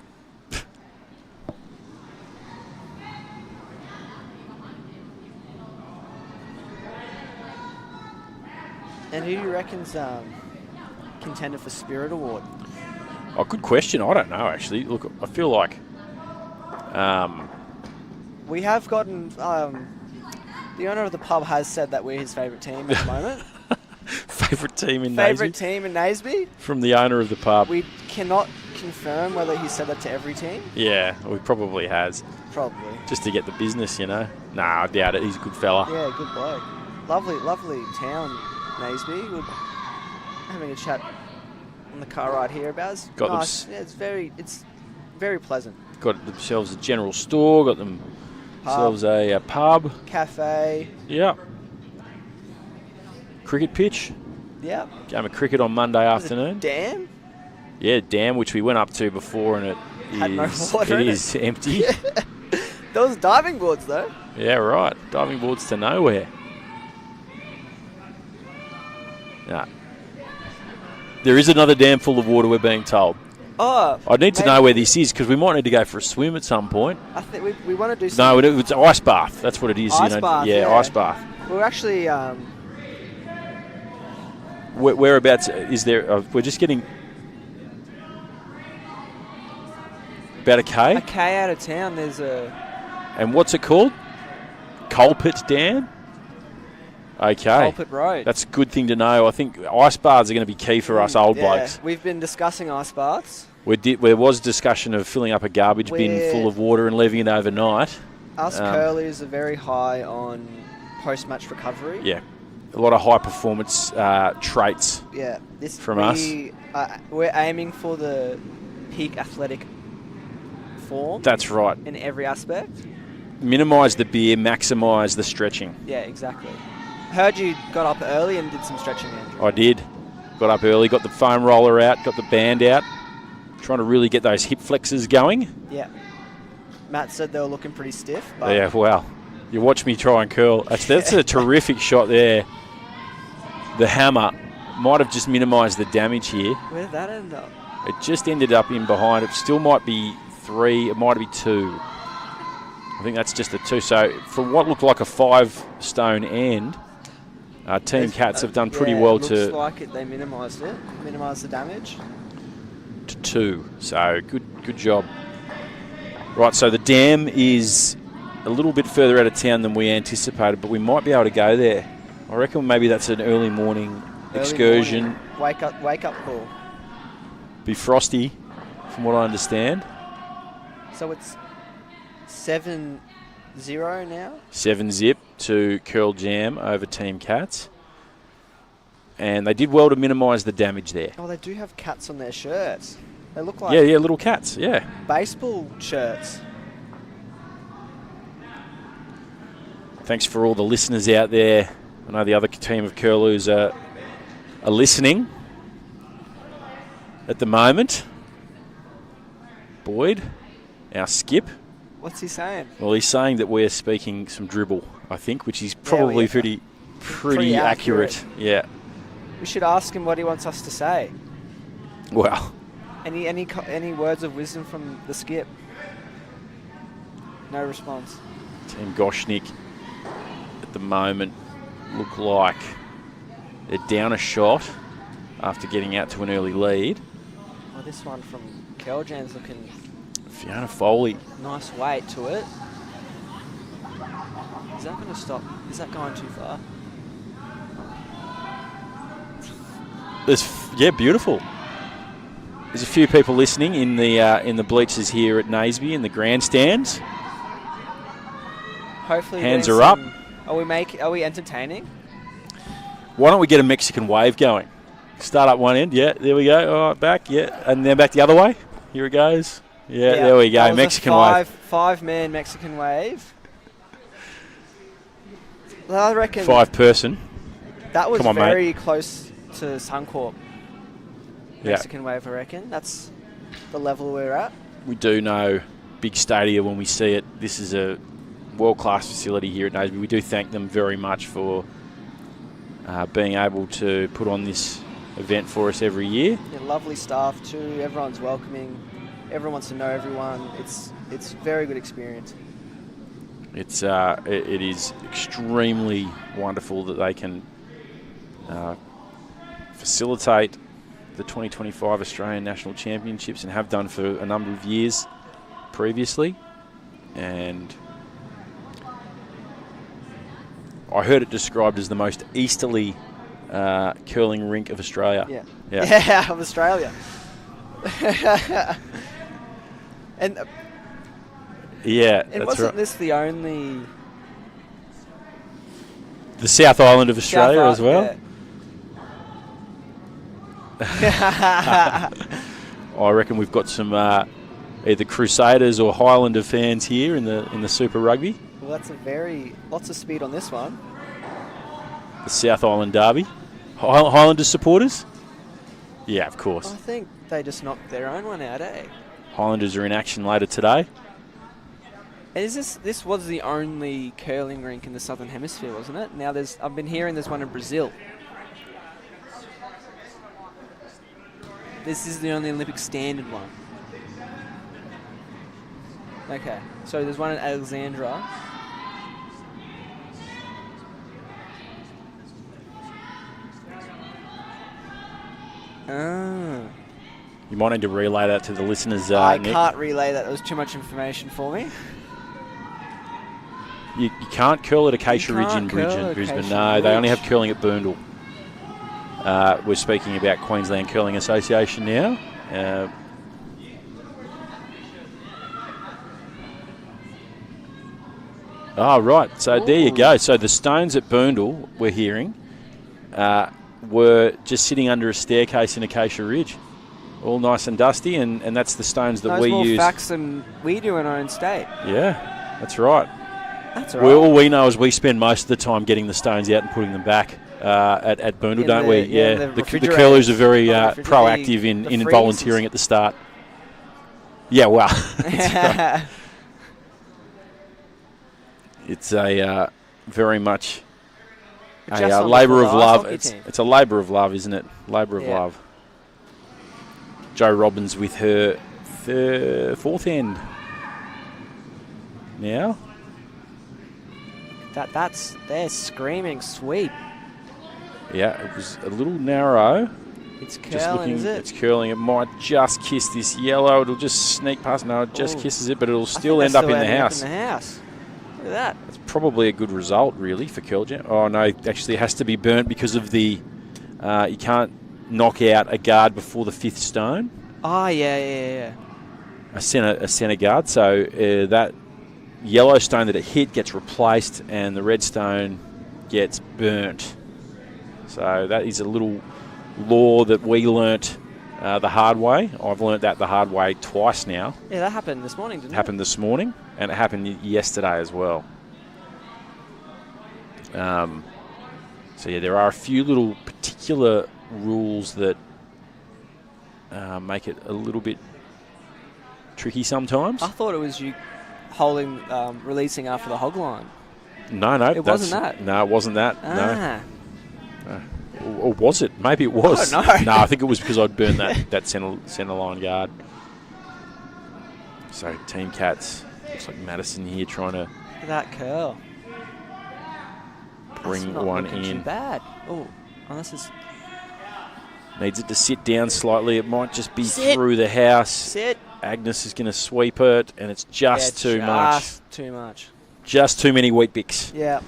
And who do you reckon's contender for Spirit Award? Oh, good question. I don't know, actually. Look, I feel like... We have gotten... the owner of the pub has said that we're his favourite team at the moment. favourite team in Favourite Naseby? team in Naseby. From the owner of the pub. We cannot confirm whether he said that to every team. Yeah, he probably has. Probably. Just to get the business, you know. Nah, I doubt it. He's a good fella. Yeah, good bloke. Lovely, lovely town, Naseby. We're having a chat on the car ride here about. It's Got them nice. Yeah, it's very pleasant. Got themselves a general store. Got themselves a pub. Cafe. Yeah. Cricket pitch. Yeah. Game of cricket on Monday afternoon. Dam. Yeah, dam, which we went up to before, and it Had no is, water it in it. is empty. Those diving boards though. Yeah, right. Diving boards to nowhere. Nah. There is another dam full of water, we're being told. Oh, I need to maybe- know where this is because we might need to go for a swim at some point. I think we want to do No, some. it's ice bath. That's what it is. Ice bath, yeah. ice bath. We're actually Whereabouts is there? We're just getting about a K. a K out of town. There's a And what's it called? Culpit Dam? Okay. Culpit Road. That's a good thing to know. I think ice baths are going to be key for us old blokes. We've been discussing ice baths. There was discussion of filling up a garbage bin full of water and leaving it overnight. Us curlers are very high on post-match recovery. Yeah. A lot of high performance traits. Yeah. From us. We're aiming for the peak athletic form. That's right. In every aspect. Minimise the beer, maximise the stretching. Yeah, exactly. Heard you got up early and did some stretching, Andrew. I did. Got up early, got the foam roller out, got the band out. Trying to really get those hip flexors going. Yeah. Matt said they were looking pretty stiff. But Yeah, well, you watch me try and curl. That's a terrific shot there. The hammer might have just minimised the damage here. Where did that end up? It just ended up in behind. It still might be 3. It might be 2. I think that's just a 2. So from what looked like a 5-stone end, Team Katz have done pretty well it to looks like they minimised it. Minimised the damage. 2. So good job. Right, so the dam is a little bit further out of town than we anticipated, but we might be able to go there. I reckon maybe that's an early morning excursion. Wake up call. Be frosty, from what I understand. So it's 7-0 now. 7-0 to Curl Jam over Team Katz. And they did well to minimise the damage there. Oh, they do have cats on their shirts. They look like Yeah, little cats, yeah. baseball shirts. Thanks for all the listeners out there. I know the other team of curlers are listening at the moment. Boyd, our skip. What's he saying? Well, he's saying that we're speaking some dribble, I think, which is probably pretty accurate. Yeah. We should ask him what he wants us to say. Well, Any words of wisdom from the skip? No response. Team Goshnik at the moment look like they're down a shot after getting out to an early lead. Oh, this one from Keljam's looking Fiona Foley. nice weight to it. Is that going to stop? Is that going too far? Beautiful. There's a few people listening in the bleachers here at Naseby in the grandstands. Hopefully, Hands doing are up. some- Are we entertaining? Why don't we get a Mexican wave going? Start up one end. Yeah, there we go. All right, back. Yeah, and then back the other way. Here it goes. Yeah, there we that go. was Mexican a wave. Five-man Mexican wave. Well, I reckon 5-person. that was Come on, very close to Suncorp. Yeah. Mexican wave, I reckon. That's the level we're at. We do know big stadia when we see it. This is a world-class facility here at Naseby. We do thank them very much for being able to put on this event for us every year. Yeah, lovely staff too. Everyone's welcoming. Everyone wants to know everyone. It's a very good experience. It is extremely wonderful that they can facilitate the 2025 Australian National Championships and have done for a number of years previously. And I heard it described as the most easterly curling rink of Australia. Yeah, of Australia. And That's wasn't right. this the only The South Island of Australia as well. Yeah. I reckon we've got some either Crusaders or Highlander fans here in the Super Rugby. Well, that's lots of speed on this one. The South Island Derby. Highlanders supporters? Yeah, of course. I think they just knocked their own one out, eh? Highlanders are in action later today. And this was the only curling rink in the Southern Hemisphere, wasn't it? Now I've been hearing there's one in Brazil. This is the only Olympic standard one. Okay, so there's one in Alexandra. Ah. You might need to relay that to the listeners, I Nick. can't relay that. There was too much information for me. You can't curl at Acacia You Ridge in can't curl at Brisbane. Acacia No, they only Ridge. have curling at Boondall. We're speaking about Queensland Curling Association now. Right. So there you go. So the stones at Boondall, we're hearing, were just sitting under a staircase in Acacia Ridge. All nice and dusty, and that's the stones that Knows we more use. facts than we do in our own state. Yeah, that's right. That's all right. All we know is we spend most of the time getting the stones out and putting them back at Boondall, In don't the- we? yeah, Yeah, the the refrigerators. curlers are very Oh, the refrigerator- proactive in the volunteering at the start. Yeah, well, that's right. It's a very much Just a on labour the of ice love. hockey It's team. a labour of love, isn't it? Labour of Yeah. love. Jo Robbins with her fourth end now. They're screaming sweep. Yeah, it was a little narrow. It's Just curling, looking, is it? it's curling. It might just kiss this yellow. It'll just sneak past. No, it just Ooh. kisses it, but it'll I think still they're end up in the ending house. In the house. Look at that. It's probably a good result, really, for Curl Jam. Oh no, actually, it has to be burnt because of the. You can't knock out a guard before the fifth stone. Oh, yeah. A centre guard. So that yellow stone that it hit gets replaced, and the red stone gets burnt. So that is a little law that we learnt the hard way. I've learnt that the hard way twice now. Yeah, that happened this morning, didn't It happened this morning, and it happened yesterday as well. So yeah, there are a few little particular rules that make it a little bit tricky sometimes. I thought it was you holding, releasing after the hog line. No, It wasn't that? No, it wasn't that. Ah. No. Or was it? Maybe it was. I don't know. No, I think it was because I'd burned that centre line guard. So Team Katz, looks like Madison here trying to Look at that curl. bring That's not one looking in. Too bad. Oh, unless it's Needs it to sit down slightly. It might just be Sit. through the house. sit. Agnes is going to sweep it, and it's just Yeah, too much. Just too much. Just too many wheat bix. Yeah.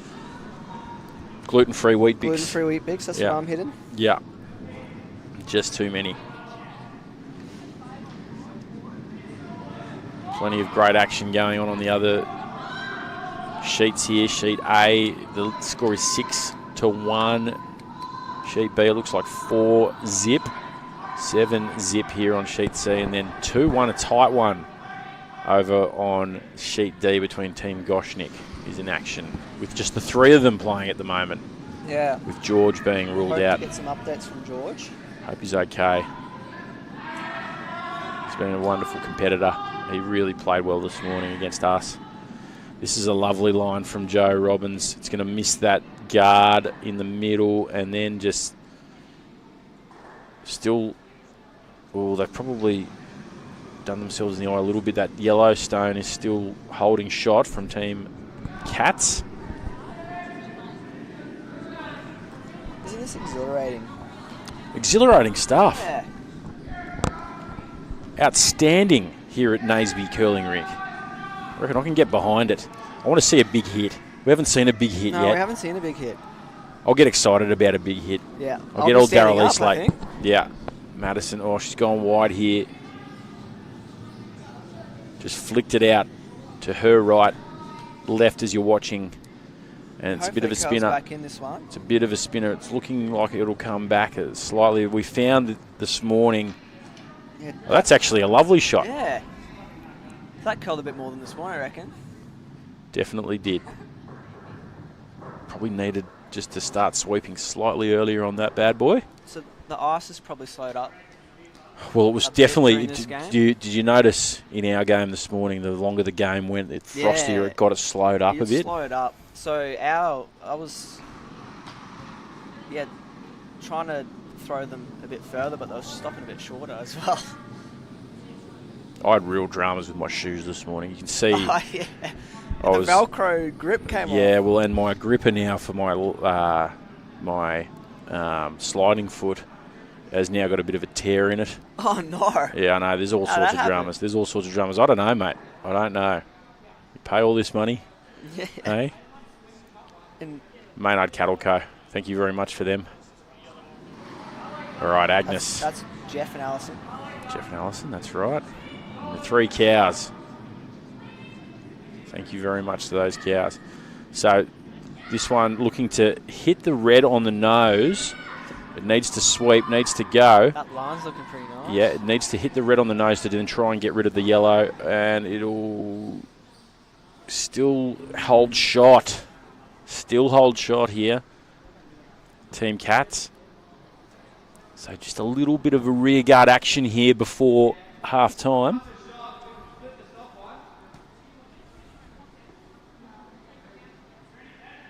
Gluten-free wheat bix. Gluten-free wheat bix. That's Yeah. what I'm hitting. Yeah. Just too many. Plenty of great action going on the other sheets here. Sheet A, the score is 6-1. Sheet B, it looks like 4-zip. 7-zip here on sheet C, and then 2-1, a tight one over on sheet D between Team Goshnik is in action, with just the three of them playing at the moment, Yeah. with George being ruled Hope out. to get some updates from George. Hope he's okay. He's been a wonderful competitor. He really played well this morning against us. This is a lovely line from Jo Robbins. It's going to miss that guard in the middle, and then just still... Oh, they've probably done themselves in the eye a little bit. That Yellowstone is still holding shot from Team Katz. Isn't this exhilarating? Exhilarating stuff. Yeah. Outstanding here at Naseby Curling Rink. I reckon I can get behind it. I want to see a big hit. We haven't seen a big hit No, yet. we haven't seen a big hit. I'll get excited about a big hit. Yeah. I'll get be old standing Daryl up, I Eastlake. think. Yeah. Madison, oh, she's gone wide here. Just flicked it out to her right, left as you're watching. And it's a bit of a Hopefully it spinner. goes back in this one. It's a bit of a spinner. It's looking like it'll come back slightly. We found it this morning. Yeah. Oh, that's actually a lovely shot. Yeah. That curled a bit more than this one, I reckon. Definitely did. Probably needed just to start sweeping slightly earlier on that bad boy. So the ice has probably slowed up. Well, it was A bit definitely. during this game? Did you notice in our game this morning, the longer the game went, the frostier Yeah. it got, it slowed up a It's bit. slowed up. So I was trying to throw them a bit further, but they were stopping a bit shorter as well. I had real dramas with my shoes this morning. You can see. Oh, yeah. I The was, Velcro grip came off. yeah, well, and my gripper now for my sliding foot has now got a bit of a tear in it. Oh, no. Yeah, I know. There's all How'd sorts that of dramas. There's all sorts of dramas. I don't know, mate. I don't know. You pay all this money, Yeah. hey? And Maynard Cattle Co. Thank you very much for them. All right, Agnes. that's Jeff and Alison. Jeff and Allison, that's right. And the 3 cows. Thank you very much to those cows. So this one looking to hit the red on the nose. It needs to sweep, needs to go. That line's looking pretty nice. Yeah, it needs to hit the red on the nose to then try and get rid of the yellow. And it'll still hold shot. Still hold shot here. Team Katz. So just a little bit of a rear guard action here before half time.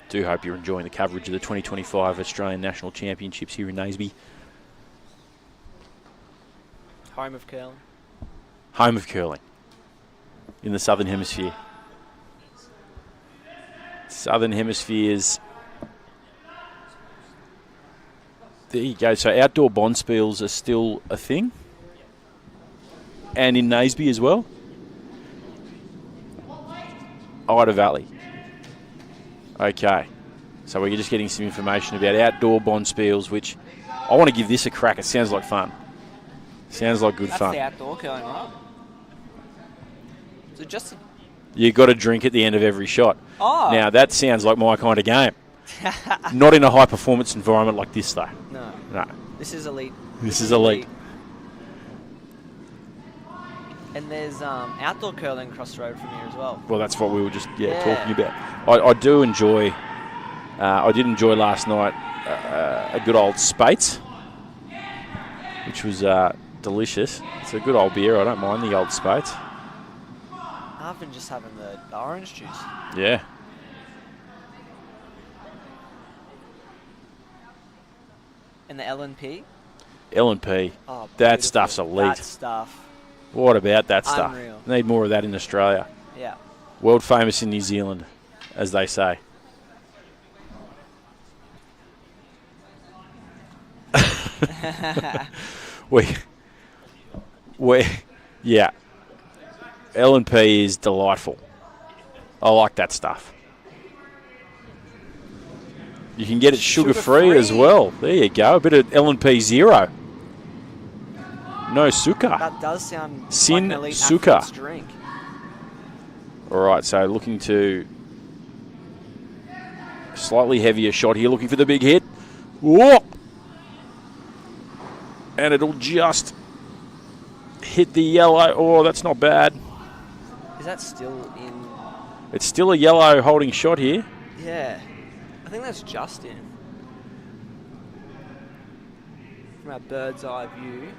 Do hope you're enjoying the coverage of the 2025 Australian National Championships here in Naseby. Home of curling. Home of curling in the Southern Hemisphere. Southern Hemispheres. There you go. So outdoor bonspiels are still a thing. And in Naseby as well. Ida Valley. Okay. So we're just getting some information about outdoor bonspiels, which I want to give this a crack. It sounds like fun. Sounds like good That's fun. the outdoor curling, right? So just... You got to drink at the end of every shot. Oh. Now, that sounds like my kind of game. Not in a high-performance environment like this, though. No. No. This is elite. This is elite. And there's outdoor curling across the road from here as well. Well, that's what we were just Yeah. talking about. I do enjoy... I did enjoy last night a good old Spates, which was delicious. It's a good old beer. I don't mind the old Spates. I've been just having the orange juice. Yeah. And the L&P. L&P. Oh, That beautiful. stuff's elite. That stuff. What about that stuff? Unreal. Need more of that in Australia. Yeah. World famous in New Zealand, as they say. Yeah. L&P is delightful. I like that stuff. You can get it sugar-free as well. There you go. A bit of L&P Zero. No sukkar. That does sound Sin like an elite Sukkar. athlete's drink. All right, so looking to slightly heavier shot here, looking for the big hit. Whoa! And it'll just hit the yellow. Oh, that's not bad. Is that still in? It's still a yellow holding shot here. Yeah. I think that's just in. From our bird's eye view.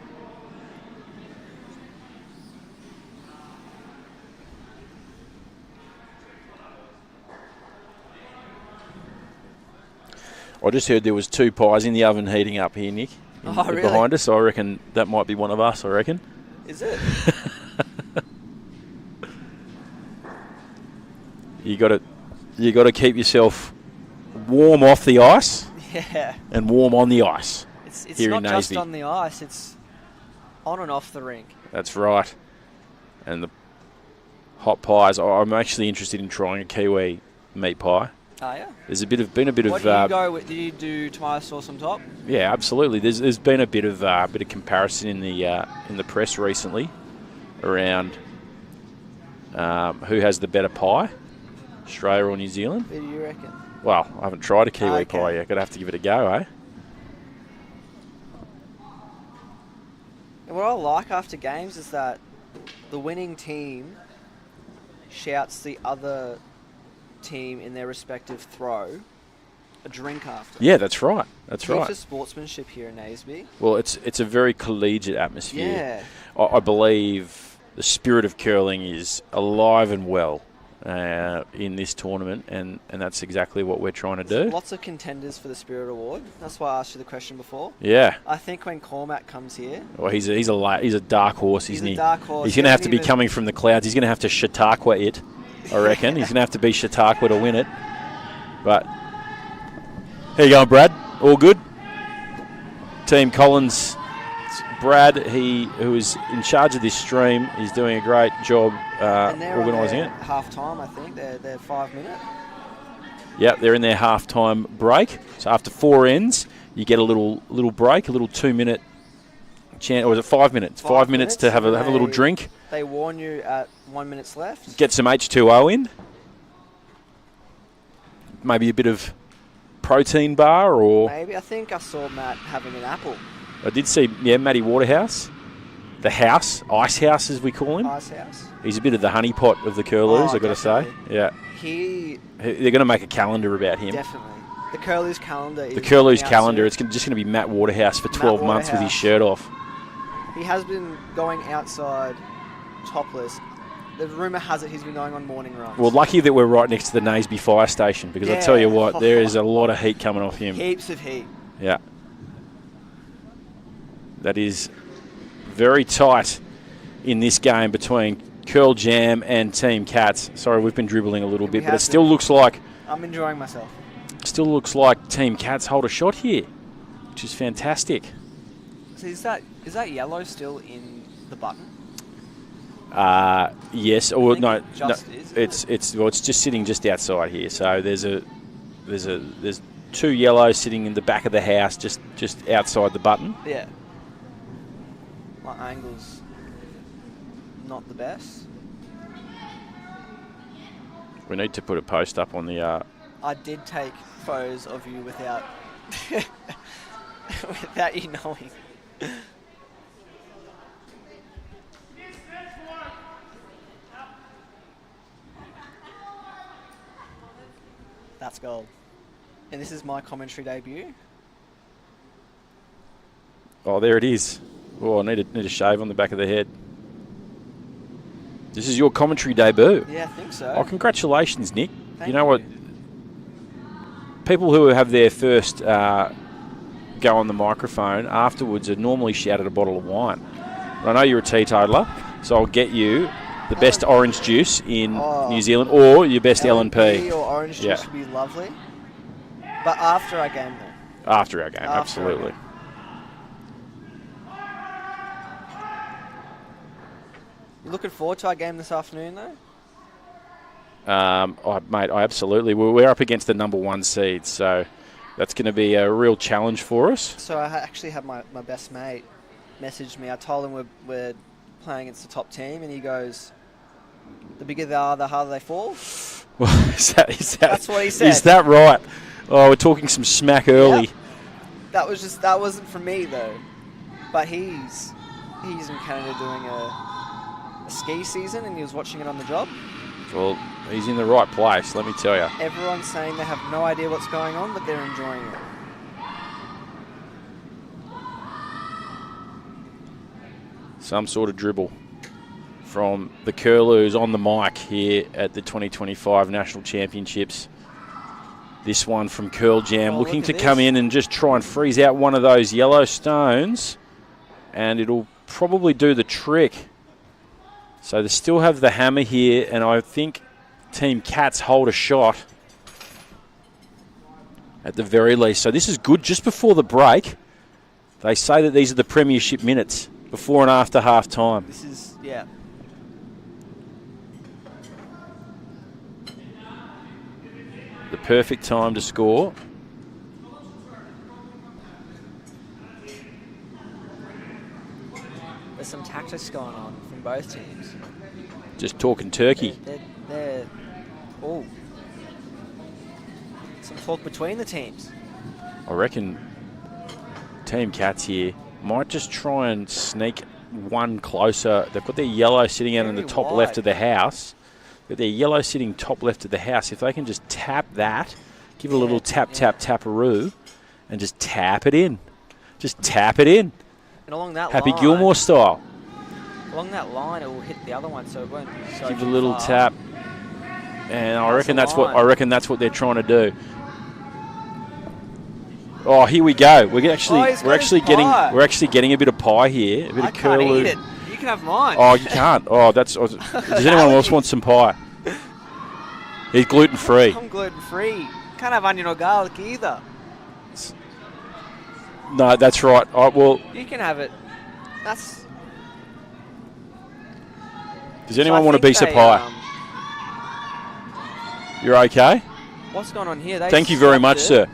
I just heard there was 2 pies in the oven heating up here, Nick. Oh, really? Behind us, so I reckon that might be one of us, I reckon. Is it? You got to keep yourself warm off the ice Yeah. and warm on the ice. It's Here not in just Naseby. on the ice, it's on and off the rink. That's right. And the hot pies. I'm actually interested in trying a Kiwi meat pie. Oh, yeah. There's been a bit What of do you go with? Do you do tomato sauce on top? yeah, absolutely. There's been a bit of comparison in the press recently around who has the better pie, Australia or New Zealand. What do you reckon? Well, I haven't tried a Kiwi Okay. pie yet. Gonna have to give it a go, eh? And what I like after games is that the winning team shouts the other team in their respective throw a drink after. Yeah, that's right. That's Heaps right. of sportsmanship here in Naseby. Well, it's a very collegiate atmosphere. Yeah. I believe the spirit of curling is alive and well in this tournament, and that's exactly what we're trying to do. Lots of contenders for the Spirit Award. That's why I asked you the question before. Yeah. I think when Cormac comes here... Well, he's a dark horse, isn't he? He's a dark horse. He's going to have to be coming from the clouds. He's going to have to Chautauqua it, I reckon. He's going to have to be Chautauqua to win it. But how you going, Brad? All good? Team Collins, Brad, who is in charge of this stream, is doing a great job organising it. Half-time, I think. They're 5 minute. Yeah, they're in their half-time break. So after 4 ends, you get a little break, a little 2 minute chance, or is it 5 minutes? 5 minutes to have a little drink. They warn you at 1 minute left. Get some H2O in. Maybe a bit of protein bar, or maybe. I think I saw Matt having an apple. I did see, Matty Waterhouse, the house, Ice House as we call him. Ice House. He's a bit of the honeypot of the curlews, I've got to say. Yeah. They're going to make a calendar about him. Definitely. The curlews calendar. The curlews calendar. It's just going to be Matt Waterhouse for 12 months with his shirt off. He has been going outside topless. The rumour has it he's been going on morning runs. Well, lucky that we're right next to the Naseby fire station, because I tell you what, there is a lot of heat coming off him. Heaps of heat. Yeah. That is very tight in this game between Curl Jam and Team Katz. Sorry, we've been dribbling a little bit, but it still looks like... I'm enjoying myself. Still looks like Team Katz hold a shot here, which is fantastic. So is that yellow still in the button? Yes, or no, it's it's just sitting just outside here. So there's two yellows sitting in the back of the house, just outside the button. Yeah. My angle's not the best. We need to put a post up on the. I did take photos of you without without you knowing. That's gold. And this is my commentary debut. Oh, there it is. Oh, I need a shave on the back of the head. This is your commentary debut. Yeah, I think so. Oh, congratulations, Nick. Thank you know what? People who have their first go on the microphone afterwards are normally shouted a bottle of wine. But I know you're a teetotaler, so I'll get you the best orange juice in New Zealand, or your best L&P. Or orange juice would be lovely. But after our game, though. After our game, absolutely. You looking forward to our game this afternoon, though? Mate, I absolutely. We're up against the number 1 seed, so that's going to be a real challenge for us. So I actually had my best mate message me. I told him we're playing against the top team, and he goes, the bigger they are, the harder they fall. Well, that's what he said. Is that right? Oh, we're talking some smack early. Yep. That wasn't from me though. But he's in Canada doing a ski season, and he was watching it on the job. Well, he's in the right place, let me tell you. Everyone's saying they have no idea what's going on, but they're enjoying it. Some sort of dribble from the Curlews on the mic here at the 2025 National Championships. This one from Curl Jam, looking to come in and just try and freeze out one of those yellow stones, and it'll probably do the trick. So they still have the hammer here, and I think Team Katz hold a shot at the very least. So this is good just before the break. They say that these are the premiership minutes, before and after half time. This is, yeah. The perfect time to score. There's some tactics going on from both teams. Just talking turkey. They're some talk between the teams. I reckon Team Katz here might just try and sneak one closer. They've got their yellow sitting out in the top left of the house. But their yellow sitting top left of the house. If they can just tap that, give it a little taparoo, and just tap it in. Just tap it in. And along that Happy line, Gilmore style. Along that line, it will hit the other one, so it won't. Give a little tap. And I reckon that's what they're trying to do. Oh, here we go. We're actually getting a bit of pie here. A bit I of can't curlew. eat it. You can have mine. Oh, you can't. Oh, does anyone else want some pie? He's gluten free. I'm gluten free. Can't have onion or garlic either. No, that's right. Oh, well, You can have it. That's. does anyone want a piece of pie? You're okay? What's going on here? Thank you very much, sir.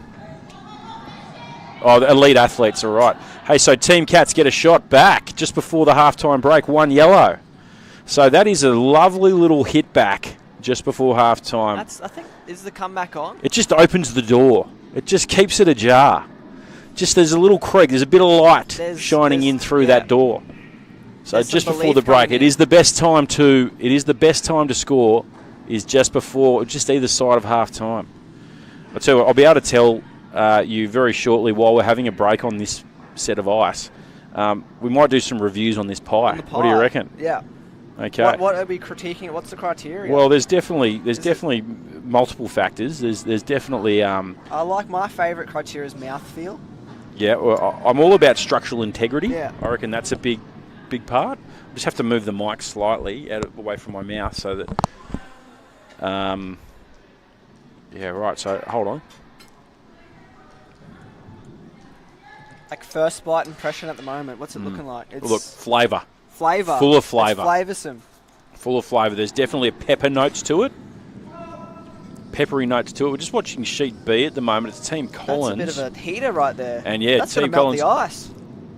Oh, the elite athletes, all right. Hey, so Team Katz get a shot back just before the halftime break, 1 yellow. So that is a lovely little hit back just before halftime. I think, is the comeback on? It just opens the door. It just keeps it ajar. Just there's a little creak, there's a bit of light shining in through that door. So There's just some before the belief break, coming it is the best time to score is just before, just either side of half time. I'll tell you what, I'll be able to tell you very shortly while we're having a break on this set of ice. We might do some reviews on this pie. What do you reckon? Yeah. Okay. What are we critiquing? What's the criteria? Well, there's definitely multiple factors. There's definitely. I like my favourite criteria is mouthfeel. Yeah, well, I'm all about structural integrity. Yeah. I reckon that's a big part. I just have to move the mic slightly away from my mouth so that. Yeah, right. So hold on. Like first bite impression at the moment. What's it looking like? It's Look, flavour. Flavour. Full of flavour. It's flavoursome. Full of flavour. There's definitely a pepper notes to it. Peppery notes to it. We're just watching Sheet B at the moment. It's Team Collins. That's a bit of a heater right there. And yeah, that's Team gonna melt Collins. the ice.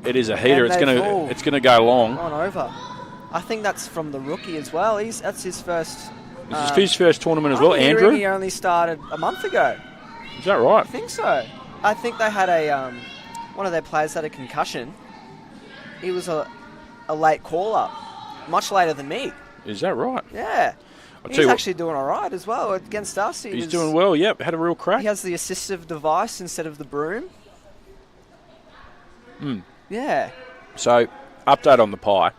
It is a heater. And It's gonna go long. On over. I think that's from the rookie as well. That's his first. This is his first tournament as well, Andrew. He only started a month ago. Is that right? I think so. I think they had one of their players had a concussion. He was a late call-up, much later than me. Is that right? Yeah. He's actually doing all right as well against us. He's doing well, yep. Had a real crack. He has the assistive device instead of the broom. Yeah. So, update on the pie.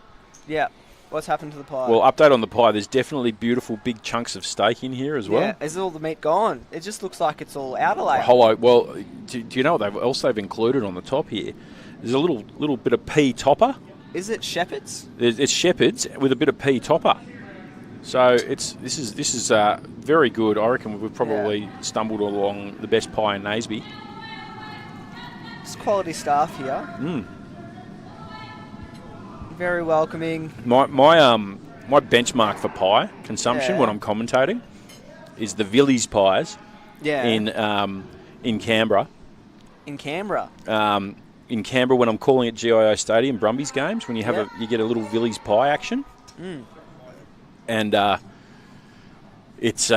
Yeah. What's happened to the pie? Well, update on the pie. There's definitely beautiful big chunks of steak in here as well. Yeah. Is all the meat gone? It just looks like it's all outer layer. Hollow. Well, do you know what they've included on the top here? There's a little bit of pea topper. Is it shepherd's? It's shepherd's with a bit of pea topper. So this is very good. I reckon we've probably stumbled along the best pie in Naseby. It's quality staff here. Very welcoming. My benchmark for pie consumption when I'm commentating is the Villies pies. Yeah. In Canberra. In Canberra. In Canberra, when I'm calling at GIO Stadium Brumbies games, when you have you get a little Villies pie action. And it's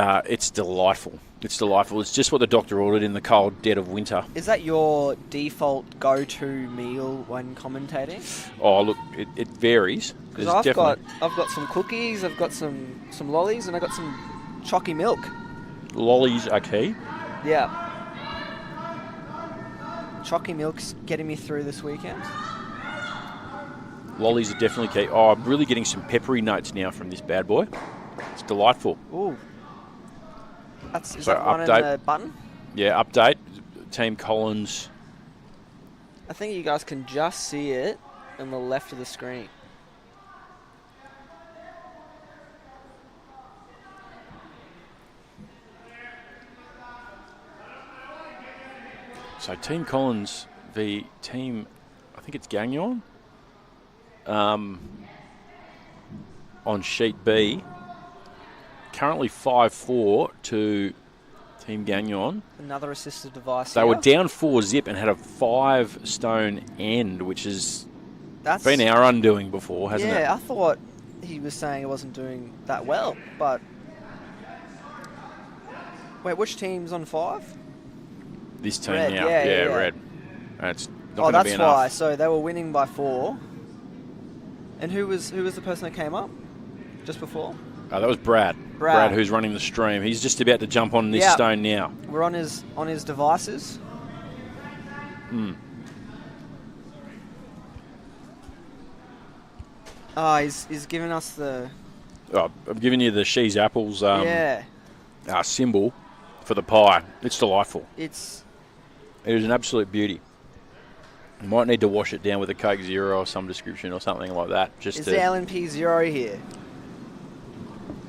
delightful. It's delightful. It's just what the doctor ordered in the cold dead of winter. Is that your default go-to meal when commentating? Oh, look, it varies. Because I've got some cookies, I've got some lollies, and I've got some chalky milk. Lollies are key. Yeah. Chalky milk's getting me through this weekend. Lollies are definitely key. Oh, I'm really getting some peppery notes now from this bad boy. It's delightful. Ooh. Is that one in the button? Yeah, update. Team Collins. I think you guys can just see it on the left of the screen. So Team Collins v Team, I think it's Gagnon. On sheet B, currently 5-4 to Team Gagnon. Another assistive device. They were down 4-0 and had a 5-stone end, which has been our undoing before, hasn't it? Yeah, I thought he was saying it wasn't doing that well, but wait, which team's on 5? This team Red, now, yeah. Red. It's not that's be enough. why. So they were winning by 4. And who was the person that came up just before? Oh, that was Brad. Brad, who's running the stream. He's just about to jump on this stone now. We're on his devices. Oh, he's giving us the. Oh, I'm giving you the She's Apples. Yeah. symbol for the pie. It's delightful. It It's is an absolute beauty. You might need to wash it down with a Coke Zero or some description or something like that. Just is to the LNP Zero here?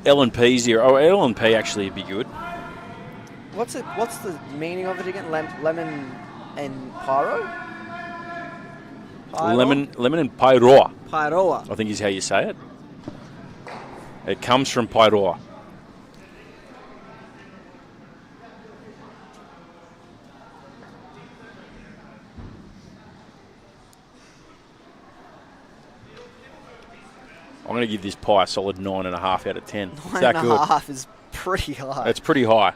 L&P Zero. Oh, L&P actually would be good. What's the meaning of it again? Lemon and pyro? Lemon and Pyroa, Pyroa. I think is how you say it. It comes from Pyroa. I'm going to give this pie a solid 9.5 out of 10. It's that good. 9.5 is pretty high. It's pretty high.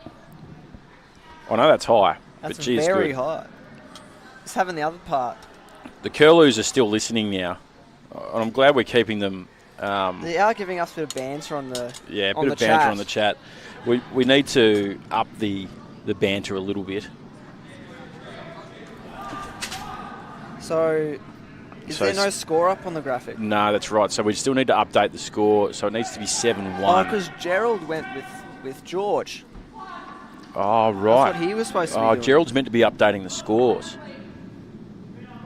I know that's high, That's but geez, very good. high. Just having the other part. The Curlews are still listening now, and I'm glad we're keeping them. They are giving us a bit of banter on the Yeah, a on bit of the banter chat. on the chat. We need to up the banter a little bit. So, is So there no it's- score up on the graphic? No, that's right. So we still need to update the score. So it needs to be 7-1. because Gerald went with George. Oh, That's right. what he was supposed to be Oh, doing. Gerald's meant to be updating the scores.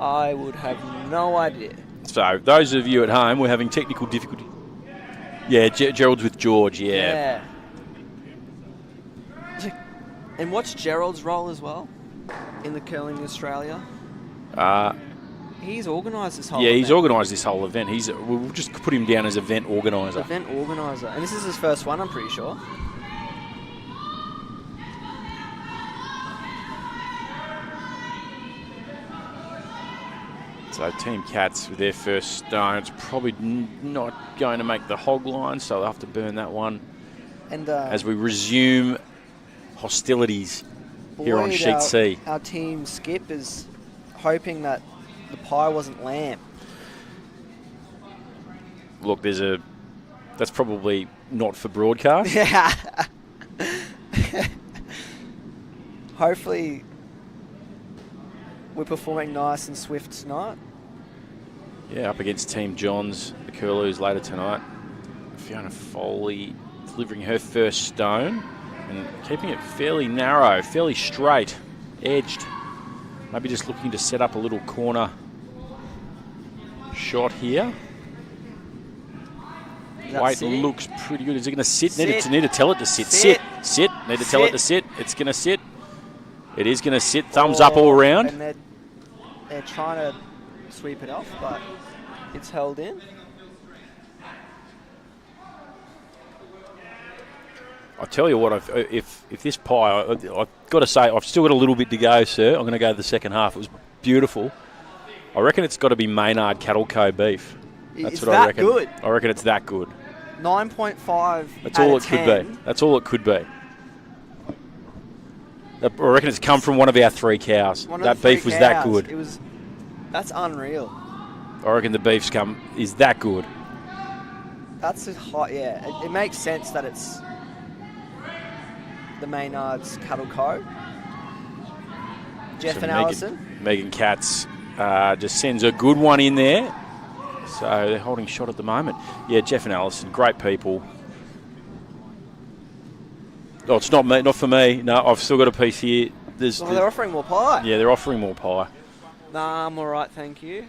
I would have no idea. So those of you at home, we're having technical difficulty. Yeah, Gerald's with George. Yeah. And what's Gerald's role as well in the Curling Australia? He's organised this whole Yeah, he's event. organised this whole event. We'll just put him down as event organiser. Event organiser. And this is his first one, I'm pretty sure. So Team Katz with their first stone. It's probably not going to make the hog line, so they'll have to burn that one And as we resume hostilities here on Boyd, Sheet C. Our team Skip is hoping that the pie wasn't lamb. Look, that's probably not for broadcast. Yeah. Hopefully, we're performing nice and swift tonight. Yeah, up against Team Johns, the Curlews later tonight. Fiona Foley delivering her first stone and keeping it fairly narrow, fairly straight, edged. Maybe just looking to set up a little corner shot here. Is that Weight sitting? looks pretty good. Is it going to sit? Sit. Need to tell it to sit. Sit. Sit. Need to tell it Sit. to sit. It's going to sit. It is going to sit. Thumbs up all around. And they're trying to sweep it off, but it's held in. I tell you what, if this pie, I've got to say, I've still got a little bit to go, sir. I'm going to go to the second half. It was beautiful. I reckon it's got to be Maynard Cattle Co. beef. That's It's what I that reckon. good. I reckon it's that good. 9.5 That's out all of it could 10. be. That's all it could be. I reckon it's come from one of our 3 cows. One of That the beef three was that cows. good. That's unreal. I reckon the beef's is that good. That's a hot, yeah. It makes sense that it's the Maynard's Cattle Co. Jeff So and Allison. Megan Katz just sends a good one in there. So they're holding shot at the moment. Yeah, Jeff and Allison, great people. Oh, it's not me, not for me. No, I've still got a piece here. They're offering more pie. Yeah, they're offering more pie. Nah, I'm all right, thank you.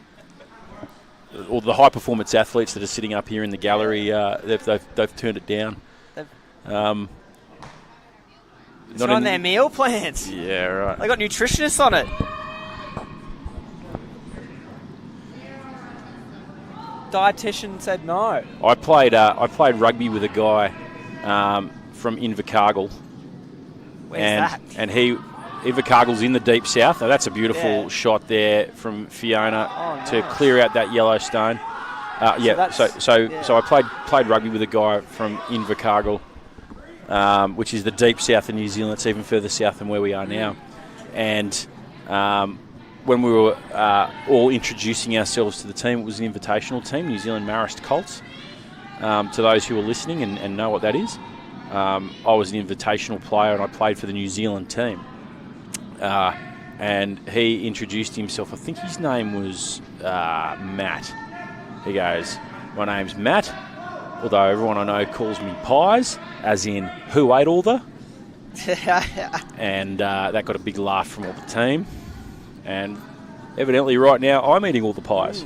All the high performance athletes that are sitting up here in the gallery, they've turned it down. They've- It's Not on in- their meal plans. Yeah, right. They got nutritionists on it. Dietitian said no. I played rugby with a guy from Invercargill. Where's that? And Invercargill's in the deep south. Now that's a beautiful Yeah. shot there from Fiona Oh, to nice. clear out that yellow stone. Yeah, that's- so I played rugby with a guy from Invercargill, which is the deep south of New Zealand. It's even further south than where we are now. And when we were all introducing ourselves to the team, it was an invitational team, New Zealand Marist Colts. To those who are listening and know what that is, I was an invitational player and I played for the New Zealand team. And he introduced himself. I think his name was Matt. He goes, "My name's Matt, although everyone I know calls me Pies, as in who ate all the." And that got a big laugh from all the team. And evidently right now I'm eating all the pies.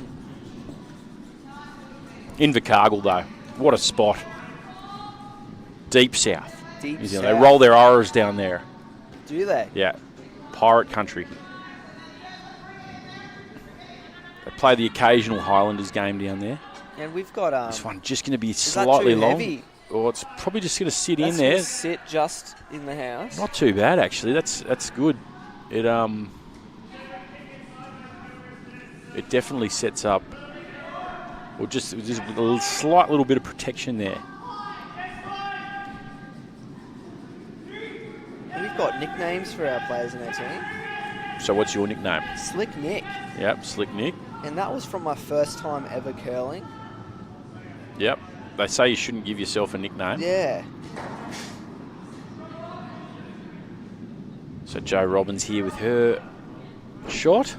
Invercargill, though. What a spot. Deep south. Deep New south. Zealand. They roll their R's down there. Do they? Yeah. Pirate country. They play the occasional Highlanders game down there. And we've got... This one just going to be is that slightly too long. heavy? Or it's probably just going to sit That's in there. gonna sit just in the house. Not too bad, actually. That's good. It definitely sets up, or just a slight little bit of protection there. We've got nicknames for our players in our team. So what's your nickname? Slick Nick. Yep, Slick Nick. And that was from my first time ever curling. Yep. They say you shouldn't give yourself a nickname. Yeah. So Jo Robbins here with her shot.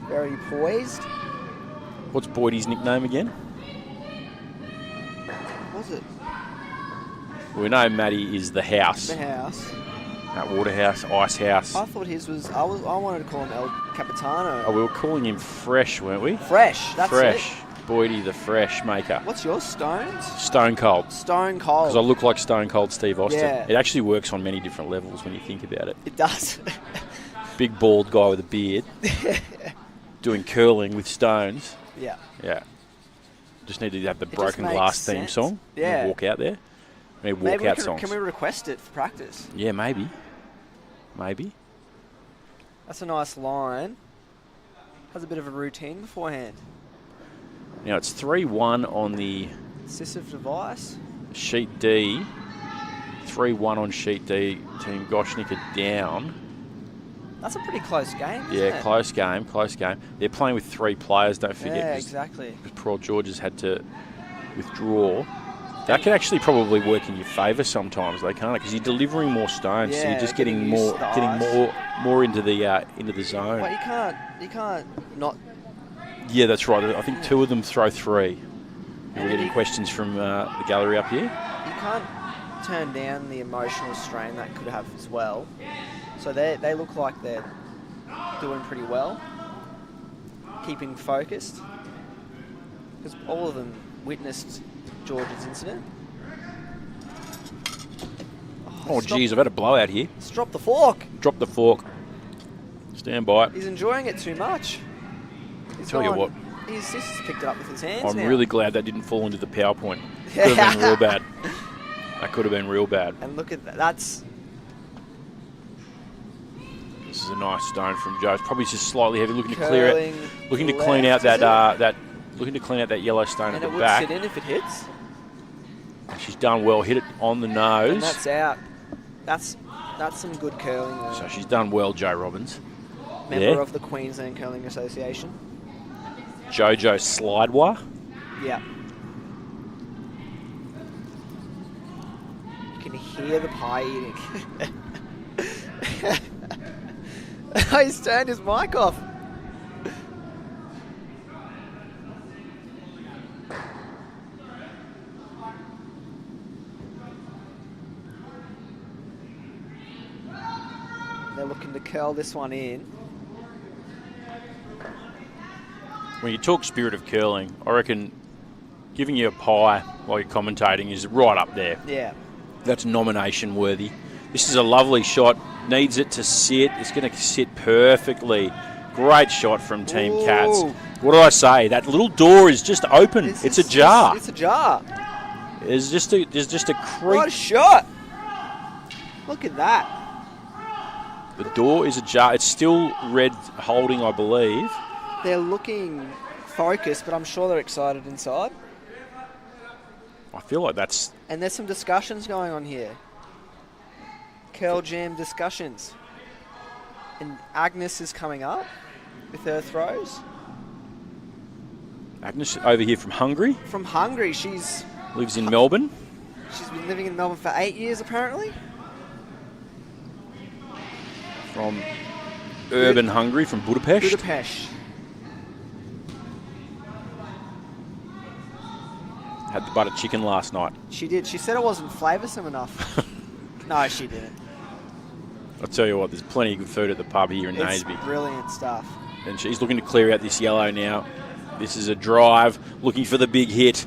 Very poised. What's Boydie's nickname again? What was it? We know Maddie is the house. The house. Waterhouse, Ice House. I thought his was... I wanted to call him El Capitano. Oh, we were calling him Fresh, weren't we? Fresh. That's Fresh. it. Boydie, the Fresh maker. What's yours? Stones? Stone Cold. Stone Cold. Because I look like Stone Cold Steve Austin. Yeah. It actually works on many different levels when you think about it. It does. Big bald guy with a beard doing curling with stones. Yeah. Yeah. Just need to have the just Broken makes Glass theme sense. song. Yeah. And walk out there. Maybe Maybe walkout we songs. can we request it for practice? Yeah, maybe. Maybe. That's a nice line. Has a bit of a routine beforehand. Now it's 3-1 on the Assistive device. sheet D. 3-1 on sheet D. Team Goshnik are down. That's a pretty close game, isn't Yeah, it? close game, close game. They're playing with 3 players, don't forget. Yeah, 'cause exactly. Poor George has had to withdraw. That can actually probably work in your favour sometimes, though, can't it? Because you're delivering more stones, so Yeah, you're just getting getting used to the more into the zone. But you can't not... Yeah, that's right. I think 2 of them throw 3. We're And getting you- questions from the gallery up here. You can't turn down the emotional strain that could have as well. So they look like they're doing pretty well, keeping focused, because all of them witnessed George's incident. Oh, geez, I've had a blowout here. Let's drop the fork. Drop the fork. Stand by it. He's enjoying it too much. He's Tell you what. His sister's picked it up with his hands I'm now. really glad that didn't fall into the PowerPoint. Could have been real bad. That could have been real bad. And look at that. That's... This is a nice stone from Joe. It's probably just slightly heavy, looking to clear it, curling looking to clean out left, that looking to clean out that yellow stone and at it the would back. sit in if it hits. She's done well. Hit it on the And nose. that's out. That's some good curling there. So she's done well, Joe Robbins. Member Yeah. of the Queensland Curling Association. Jojo Slidewar. Yeah. You can hear the pie eating. He's turned his mic off. They're looking to curl this one in. When you talk spirit of curling, I reckon giving you a pie while you're commentating is right up there. Yeah. That's nomination worthy. This is a lovely shot. Needs it to sit. It's going to sit perfectly. Great shot from Team Ooh. Katz. What did I say? That little door is just open. It's a jar. It's a jar. There's just a creep. What a shot. Look at that. The door is a jar. It's still red holding, I believe. They're looking focused, but I'm sure they're excited inside. I feel like that's... And there's some discussions going on here. Curl Jam discussions. And Agnes is coming up with her throws. Agnes over here from Hungary. From Hungary, she's Lives in Melbourne. been living in Melbourne for 8 years apparently. From urban Hungary, from Budapest. Budapest. Had the butter chicken last night. She did. She said it wasn't flavoursome enough. No, she didn't. I'll tell you what, there's plenty of good food at the pub here in It's Naseby. brilliant stuff. And she's looking to clear out this yellow now. This is a drive, looking for the big hit.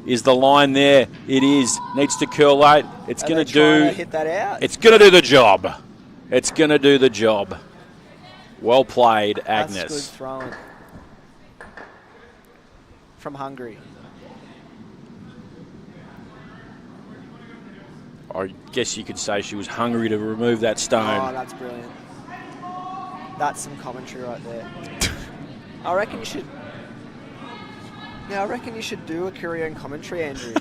Is the line there? It is. Needs to curl late. It's going to do. Hit that out. It's going to do the job. It's going to do the job. Well played, Agnes. That's good throwing. From Hungary. I guess you could say she was hungry to remove that stone. Oh, that's brilliant. That's some commentary right there. I reckon you should. Yeah, I reckon you should do a career in commentary, Andrew.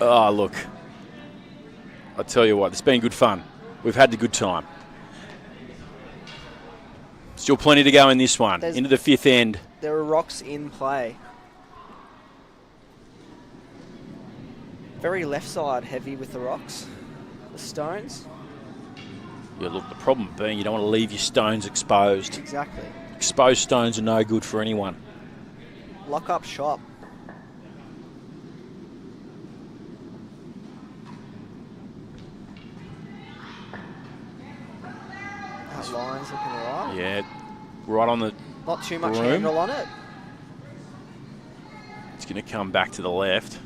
Oh, look. I'll tell you what, it's been good fun. We've had a good time. Still plenty to go in this one. Into the fifth end. There are rocks in play. Very left side heavy with the rocks. The stones. Yeah, look, the problem being you don't want to leave your stones exposed. Exactly. Exposed stones are no good for anyone. Lock up shop. That line's looking alright. Yeah, right on the Not too much room. handle on it. It's going to come back to the left.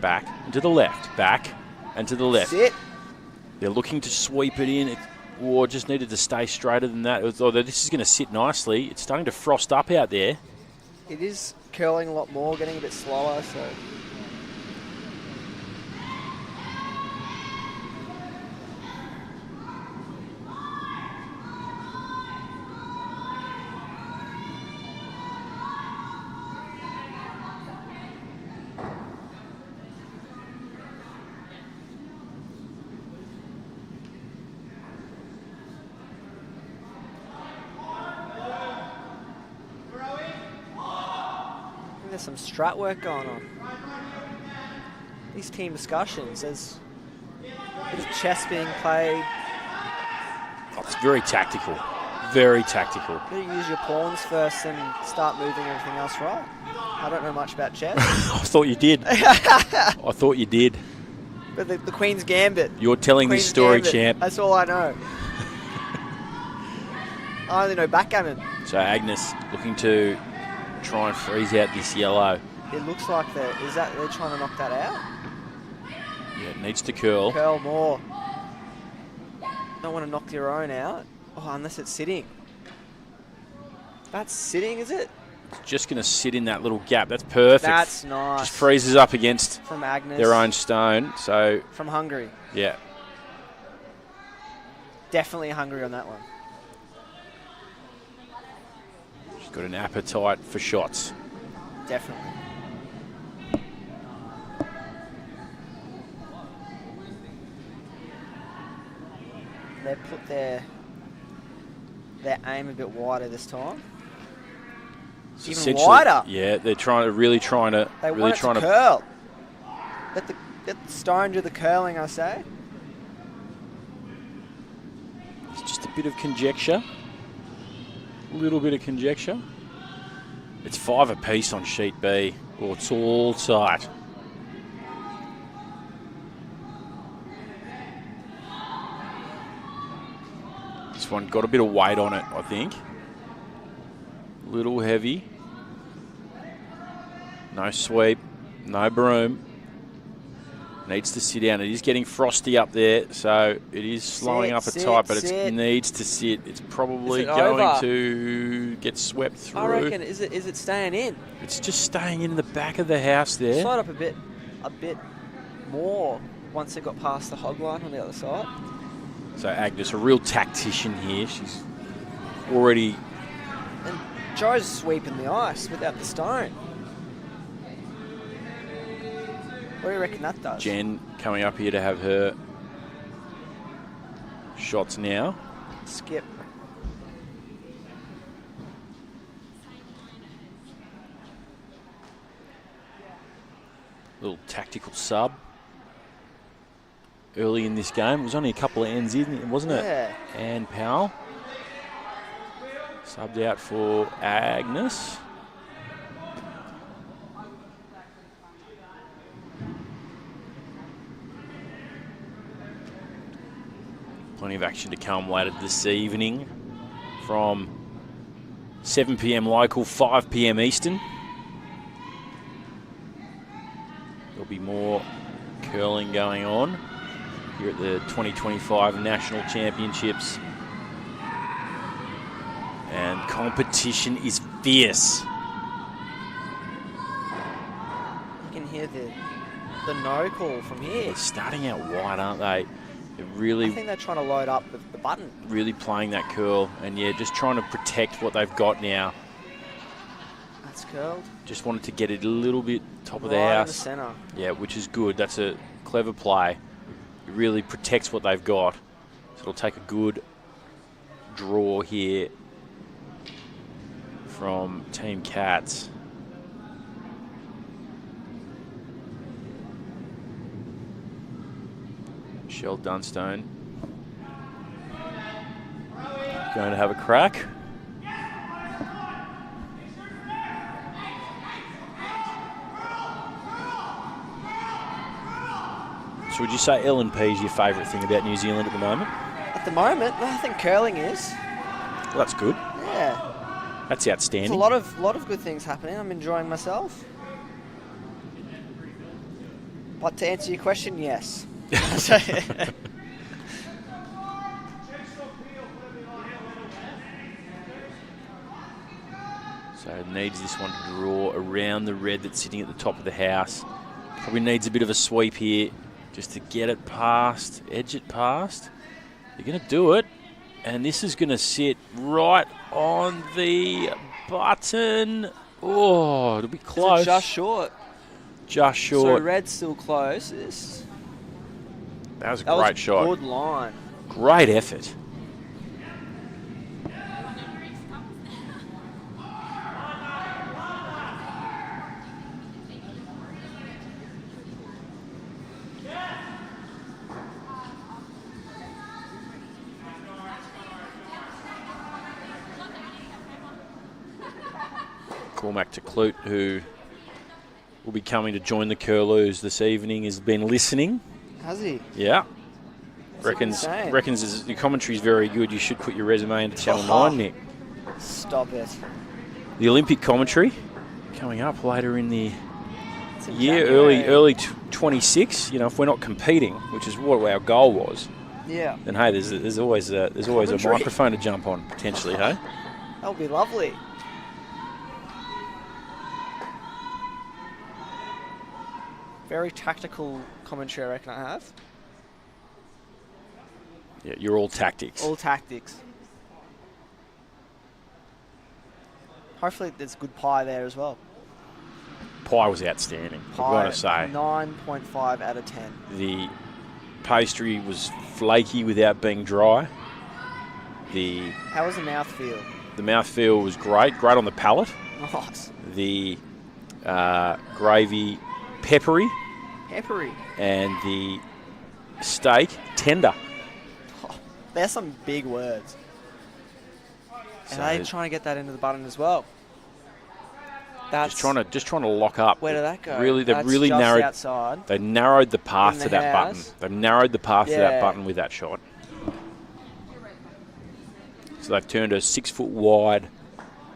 Back and to the left. Back and to the left. Sit. They're looking to sweep it in. Or just needed to stay straighter than that. Although this is going to sit nicely. It's starting to frost up out there. It is curling a lot more, getting a bit slower, so... There's some strat work going on. These team discussions, there's a bit of chess being played. Oh, it's very tactical. Very tactical. Better use your pawns first and start moving everything else right. I don't know much about chess. I thought you did. I thought you did. But the Queen's Gambit. You're telling this Queen's story, Gambit, champ. That's all I know. I only know backgammon. So Agnes looking to try and freeze out this yellow. It looks like they're trying to knock that out? Yeah, it needs to curl. Curl more. Don't want to knock your own out. Oh, unless it's sitting. That's sitting, is it? It's just going to sit in that little gap. That's perfect. That's nice. Just freezes up against from Agnes. Their own stone. So from Hungary. Yeah. Definitely Hungary on that one. She's got an appetite for shots. Definitely. They put their aim a bit wider this time. Even wider. Yeah, they're really trying to curl. Let the stone do the curling, I say. It's just a bit of conjecture. A little bit of conjecture. It's 5 apiece on sheet B. Oh, it's all tight. This one got a bit of weight on it, I think. A little heavy. No sweep. No broom. Needs to sit down. It is getting frosty up there, so it is slowing up at tight, but it needs to sit. It's probably going to get swept through. I reckon, is it staying in? It's just staying in the back of the house there. Slide up a bit more once it got past the hog line on the other side. So Agnes, a real tactician here. She's already... And Joe's sweeping the ice without the stone. What do you reckon that does? Jen coming up here to have her shots now. Skip. Little tactical sub. Early in this game. It was only a couple of ends in, wasn't it? Yeah. Ann Powell. Subbed out for Agnes. Plenty of action to come later this evening from 7 p.m. local, 5 p.m. Eastern. There'll be more curling going on here at the 2025 National Championships. And competition is fierce. You can hear the no call from here. They're starting out wide, aren't they? They're I really, think they're trying to load up the button. really playing that curl. And yeah, just trying to protect what they've got now. That's curled. Just wanted to get it a little bit top of the Right in the house. centre. Yeah, which is good. That's a clever play. It really protects what they've got. So it'll take a good draw here from Team Katz. Michelle Dunstone going to have a crack. So would you say L&P is your favourite thing about New Zealand at the moment? At the moment, I think curling is. Well, that's good. Yeah. That's There's outstanding. a lot of good things happening. I'm enjoying myself. But to answer your question, yes. So it needs this one to draw around the red that's sitting at the top of the house. Probably needs a bit of a sweep here just to get it past, edge it past. They're going to do it. And this is going to sit right on the button. Oh, it'll be close. Just short. Just short. So red's still close. That was a That great was shot. Good line. Great effort. Cormac to Clute, who will be coming to join the Curlews this evening, has been listening. Has he? Yeah. What's he been saying? Reckons your commentary is very good. You should put your resume into Channel Oh. 9, Nick. Stop it. The Olympic commentary coming up later in the It's in year, January. early 26. You know, if we're not competing, which is what our goal was, Yeah. then hey, there's always a Commentary. microphone to jump on potentially. Hey. That would be lovely. Very tactical commentary, I reckon I have. Yeah, you're all tactics. All tactics. Hopefully there's good pie there as well. Pie was outstanding. I've Pie, got to say. 9.5 out of 10. The pastry was flaky without being dry. How was the mouthfeel? The mouthfeel was great on the palate. Nice. The gravy peppery, Peppery. and the steak tender. There's some big words. And So they're trying to get that into the button as well. That's just trying to lock up. Where did that go? Really, they've That's really just narrowed. outside. They narrowed the path In to the that button. house. They've narrowed the path to that Yeah. button with that shot. So they've turned a 6 foot wide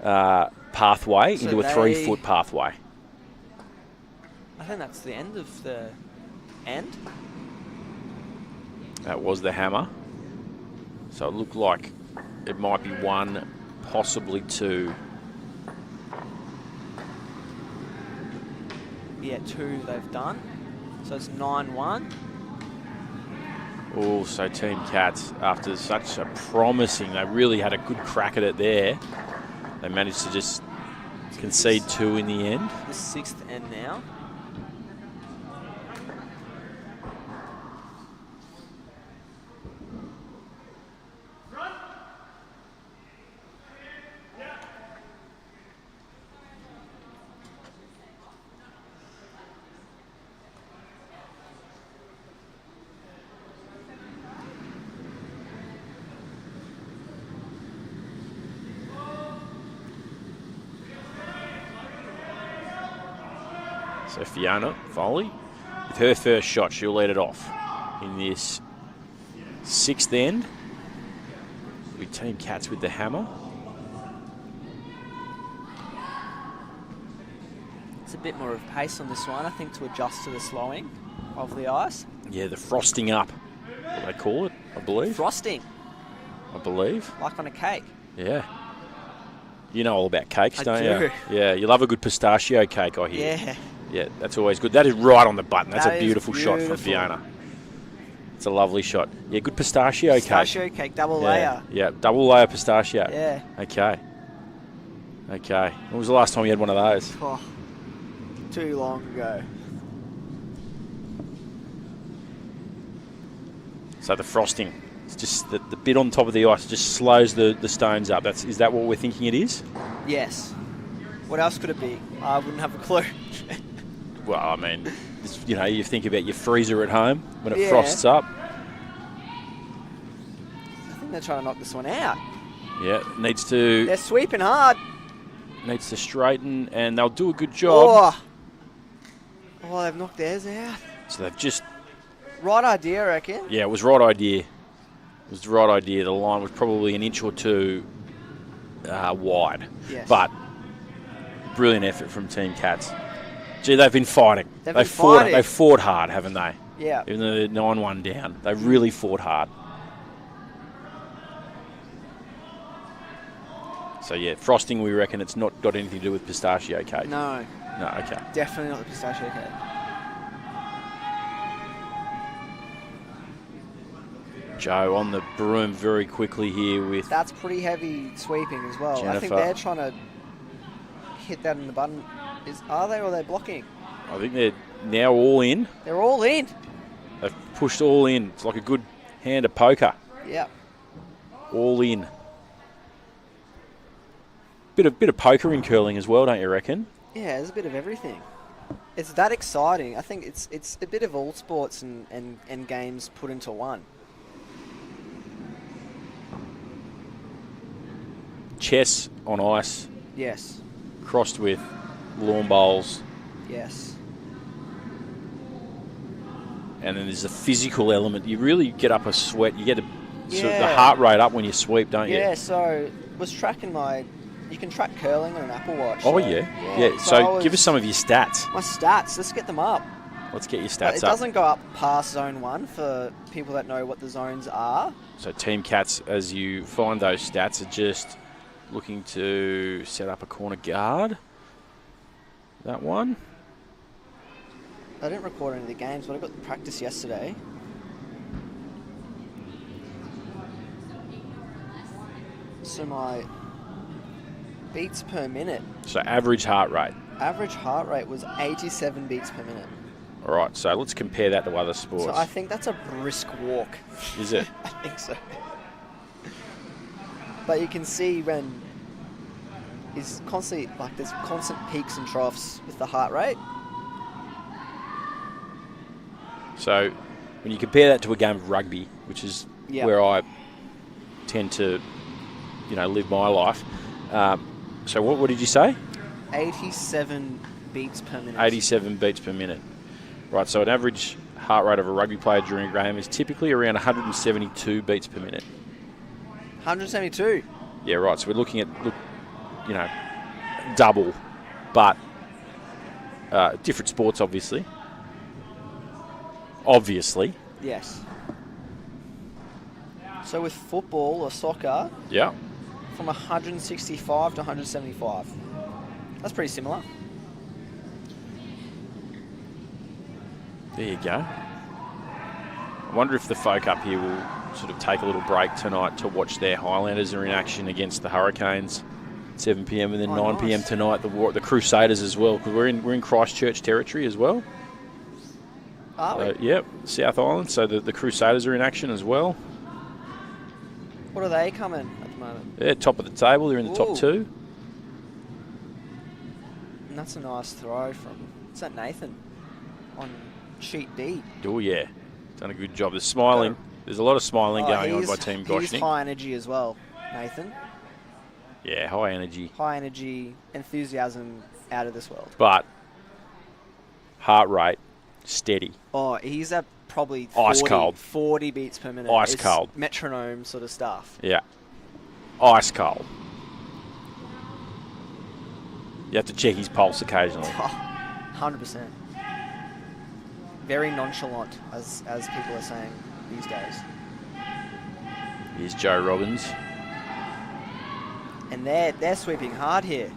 pathway So into a 3 foot pathway. I think that's the end of the end. That was the hammer. So it looked like it might be one, possibly two. Yeah, 2 they've done. So it's 9-1. Also, Team Katz, after such a promising, they really had a good crack at it there. They managed to just concede 2 in the end. The 6th end now. So Fiona Foley, with her first shot, she'll lead it off in this 6th end. We Team Katz with the hammer. It's a bit more of pace on this one, I think, to adjust to the slowing of the ice. Yeah, the frosting up, what they call it, I believe. Frosting, I believe. like on a cake. Yeah. You know all about cakes, I don't do. you? Yeah, you love a good pistachio cake, I hear. Yeah. Yeah, that's always good. That is right on the button. That's That a is beautiful shot from beautiful. Fiona. It's a lovely shot. Yeah, good pistachio cake. Pistachio cake, double Yeah, layer. yeah, double layer pistachio. Yeah. Okay. Okay. When was the last time you had one of those? Oh, too long ago. So the frosting, it's just the bit on top of the ice just slows the stones up. Is that what we're thinking it is? Yes. What else could it be? I wouldn't have a clue. Well, I mean, you think about your freezer at home when it Yeah. frosts up. I think they're trying to knock this one out. Yeah, needs to They're sweeping hard. straighten, and they'll do a good job. Oh, they've knocked theirs out. So they've just, Right idea, I reckon. yeah, it was the right idea. It was the right idea. The line was probably an inch or two wide. Yes. But brilliant effort from Team Katz. Gee, they've been fighting. They've been fought. fighting. They've fought hard, haven't they? Yeah. Even though they're 9-1 down, they really fought hard. So yeah, frosting. We reckon it's not got anything to do with pistachio cake. No, No. Okay. definitely not the pistachio cake. Joe on the broom very quickly here with. That's pretty heavy sweeping as well. I think Jennifer. they're trying to hit that in the button. Are they, or are they blocking? I think they're now all in. They're all in. They've pushed all in. It's like a good hand of poker. Yeah. All in. Bit of poker in curling as well, don't you reckon? Yeah, there's a bit of everything. It's that exciting. I think it's a bit of all sports and games put into one. Chess on ice, Yes. crossed with lawn bowls, Yes. and then there's a physical element. You really get up a sweat. You get sort of the Yeah. heart rate up when you sweep, don't you? Yeah, so was tracking you can track curling on an Apple Watch. Oh, so, yeah. I So was- give us some of your stats. my stats. Let's get them up. Let's get your But stats it up. doesn't go up past zone 1 for people that know what the zones are. So Team Katz, as you find those stats, are just looking to set up a corner guard. That one. I didn't record any of the games, but I got the practice yesterday. So my beats per minute, So average heart rate. average heart rate was 87 beats per minute. All right, so let's compare that to other sports. So I think that's a brisk walk. Is it? I think so. But you can see when he's constantly, like, there's constant peaks and troughs with the heart rate. So when you compare that to a game of rugby, which is Yeah. where I tend to, live my life. So what did you say? 87 beats per minute. 87 beats per minute. Right, so an average heart rate of a rugby player during a game is typically around 172 beats per minute. 172. Yeah, right. So we're looking at, double, but different sports, obviously. Obviously. Yes. So with football or soccer, Yeah. from 165 to 175. That's pretty similar. There you go. I wonder if the folk up here will sort of take a little break tonight to watch their Highlanders are in action against the Hurricanes, 7 p.m. and then Oh, 9 p.m. nice. tonight the Crusaders as well, because we're in Christchurch territory as well. Are we? Yep, South Island. So the Crusaders are in action as well. What are they coming at the moment? They're top of the table. They're in the Ooh. top two. And that's a nice throw from, is that Nathan? On sheet D. Oh yeah, done a good job. There's smiling. There's a lot of smiling going on by Team He's Goshnik. high energy as well, Nathan. Yeah, high energy. High energy, enthusiasm out of this world. But heart rate, steady. Oh, he's at probably Ice cold. 40 beats per minute. Ice It's cold. metronome sort of stuff. Yeah. Ice cold. You have to check his pulse occasionally. 100%. Very nonchalant, as people are saying these days. Here's Joe Robbins. And they're sweeping hard here.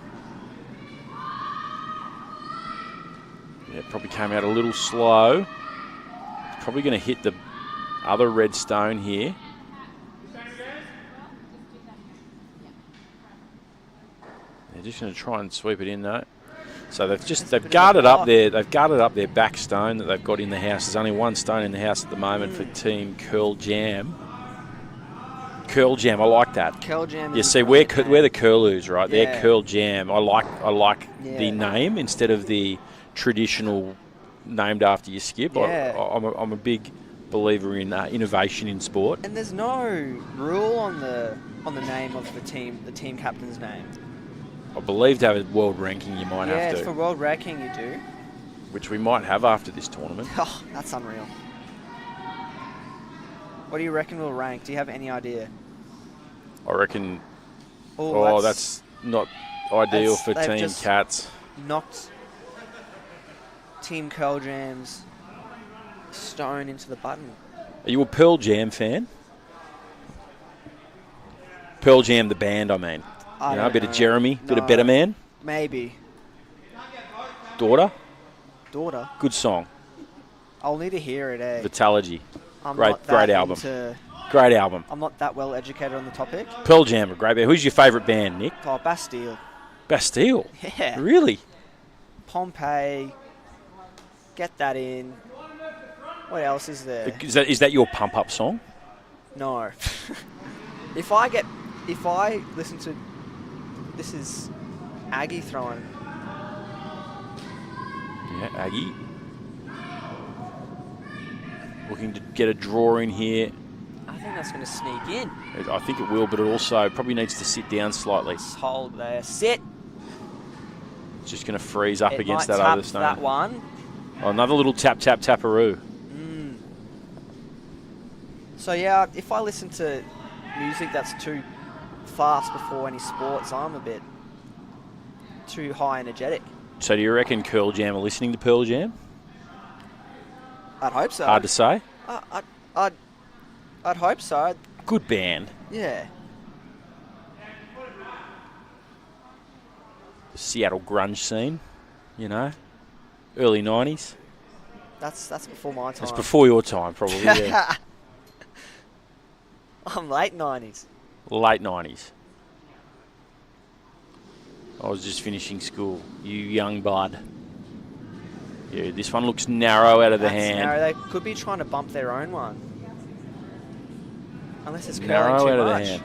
Yeah, probably came out a little slow. Probably going to hit the other red stone here. They're just going to try and sweep it in though. So they've guarded up their back stone that they've got in the house. There's only one stone in the house at the moment for Team Curl Jam. Curl Jam, I like that. Curl Jam. You see, we're the Curloos, right? Yeah. They're Curl Jam. I like the name instead of the traditional named after your skip. Yeah. I'm a big believer in innovation in sport. And there's no rule on the name of the team captain's name. I believe to have a world ranking, you might have to. Yeah, for world ranking you do. Which we might have after this tournament. Oh, that's unreal. What do you reckon we'll rank? Do you have any idea? I reckon. Oh, that's not ideal for they've Team just Katz. Knocked Team Curl Jam's stone into the button. Are you a Pearl Jam fan? Pearl Jam, the band, I mean. A bit of Jeremy, bit of Better Man. Maybe. Daughter. Daughter. Good song. I'll need to hear it, eh? Vitalogy. I'm Great not that album. into- Great album. I'm not that well educated on the topic. Pearl Jam, a great band. Who's your favourite band, Nick? Oh, Bastille. Bastille. Yeah. Really? Pompeii. Get that in. What else is there? Is that your pump-up song? No. If I listen to... This is Aggie throwing. Yeah, Aggie. Looking to get a draw in here. I think that's going to sneak in. I think it will, but it also probably needs to sit down slightly. Just hold there. Sit. It's just going to freeze up It against might that tap other stone. that one. Oh, another little taparoo. So yeah, if I listen to music that's too fast before any sports, I'm a bit too high energetic. So do you reckon Curl Jam are listening to Pearl Jam? I'd hope so. Hard to say. I'd hope so. Good band. Yeah. The Seattle grunge scene, early 90s. That's before my time. That's before your time, probably. Yeah. I'm late 90s. Late 90s. I was just finishing school. You young bud. Yeah, this one looks narrow out of the hand. Narrow. They could be trying to bump their own one. Unless it's curling Narrow too out much. of the hand.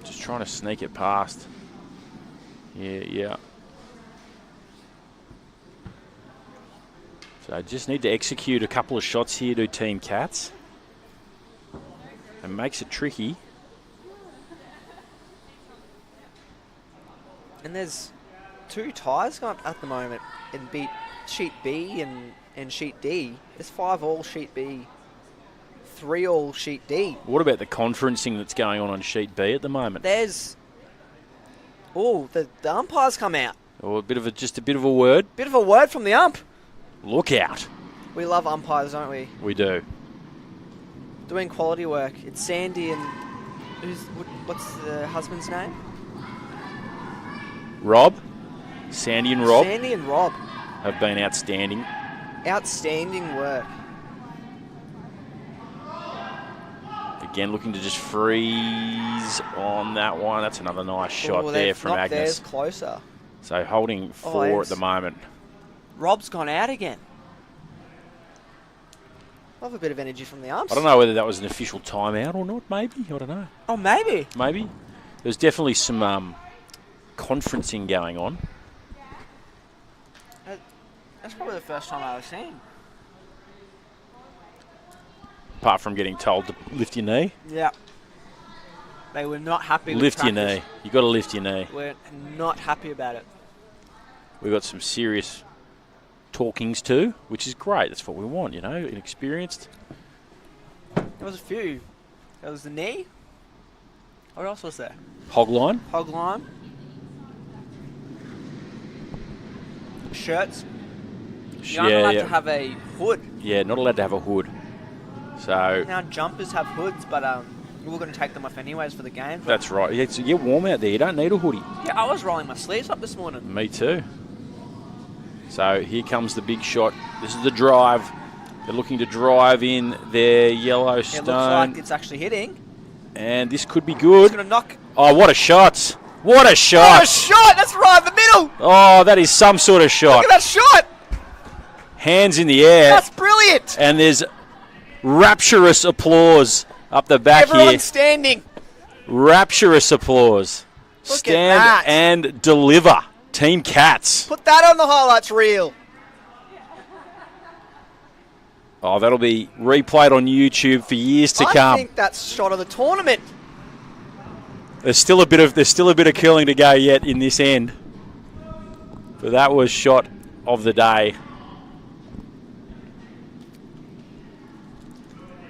Just trying to sneak it past. Yeah. So I just need to execute a couple of shots here to Team Katz. It makes it tricky. And there's two ties going at the moment in Sheet B and Sheet D. There's 5-all Sheet B, 3-all Sheet D. What about the conferencing that's going on Sheet B at the moment? There's... Oh, the umpires come out. Or just a bit of a word. Bit of a word from the ump. Look out. We love umpires, don't we? We do. Doing quality work. It's Sandy and... What's the husband's name? Rob. Sandy and Rob Sandy and Rob. have been outstanding. Outstanding work. Again, looking to just freeze on that one. That's another nice shot there from Agnes. Theirs closer. So holding 4 at the moment. Rob's gone out again. Love a bit of energy from the umps. I don't know whether that was an official timeout or not, maybe. I don't know. Oh, maybe. Maybe. There's definitely some conferencing going on. That's probably the first time I've seen. Apart from getting told to lift your knee. Yeah. They were not happy Lift with your practice. knee. You got to lift your knee. We're not happy about it. We've got some serious talkings too, which is great. That's what we want, inexperienced. There was a few. There was the knee. What else was there? Hog line. Hog line. Shirts. You're not allowed to have a hood. Yeah, not allowed to have a hood. So Now jumpers have hoods, but we're going to take them off anyways for the game. that's right. It's get warm out there. You don't need a hoodie. Yeah, I was rolling my sleeves up this morning. Me too. So here comes the big shot. This is the drive. They're looking to drive in their Yellowstone. It looks like it's actually hitting. And this could be good. It's going to knock. Oh, what a shot. What a Oh, a shot. shot! That's right in the middle! Oh, that is some sort of shot. Look at that shot! Hands in the air. That's brilliant! And there's rapturous applause up the back Everyone's here. standing. Rapturous applause. Look at Stand that. and deliver. Team Katz. Put that on the highlights reel. Oh, that'll be replayed on YouTube for years to I come. think that's shot of the tournament. There's still a bit of curling to go yet in this end. But that was shot of the day.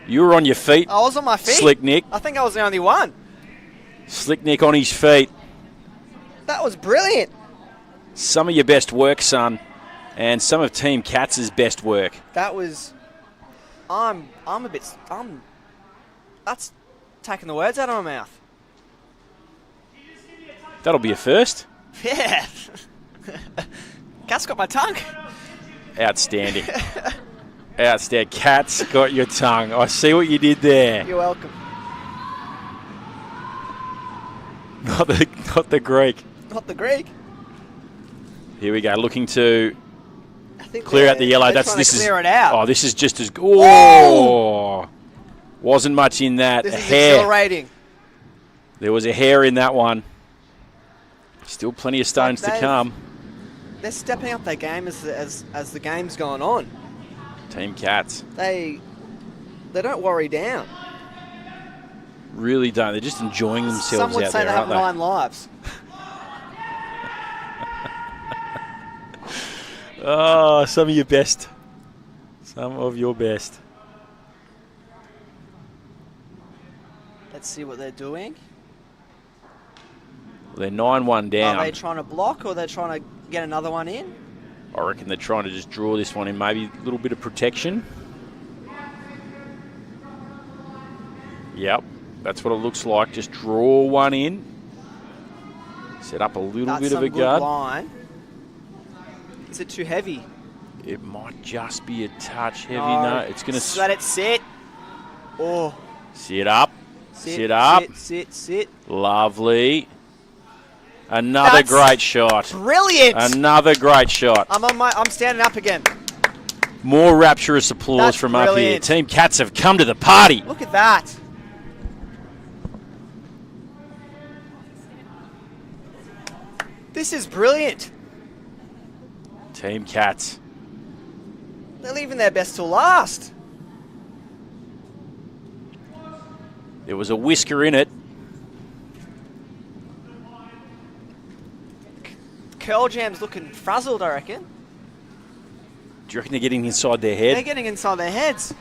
You were on your feet. I was on my feet. Slick Nick. I think I was the only one. Slick Nick on his feet. That was brilliant. Some of your best work, son. And some of Team Katz's best work. That was. That's taking the words out of my mouth. That'll be a first. Yeah. Katz got my tongue. Outstanding. Outstanding. Katz got your tongue. I see what you did there. You're welcome. Not the Greek. Not the Greek. Here we go. Looking to I think clear out the yellow. They're trying to clear it out. Oh, this is just as. Oh, wasn't much in that. This A is hair. exhilarating. There was a hair in that one. Still plenty of stones to come. They're stepping up their game as the game's gone on. Team Katz They don't worry down. really don't. They're just enjoying themselves Some would out say there, they have aren't 9 lives. they? Oh, some of your best. Some of your best. Let's see what they're doing. They're 9-1 down. Are they trying to block or they're trying to get another one in? I reckon they're trying to just draw this one in, maybe a little bit of protection. Yep, that's what it looks like. Just draw one in. Set up a little bit of a good guard. line. Is it too heavy? It might just be a touch heavy. No, No, it's going to let it sit. Oh, sit up. sit, Sit up. sit. Lovely. Another That's great shot. Brilliant. Another great shot. I'm standing up again. More rapturous applause That's from up here. brilliant. Team Katz have come to the party. Look at that. This is brilliant. Team Katz. They're leaving their best till last. There was a whisker in it. Curl Jam's looking frazzled, I reckon. Do you reckon they're getting inside their They're head? getting inside their heads.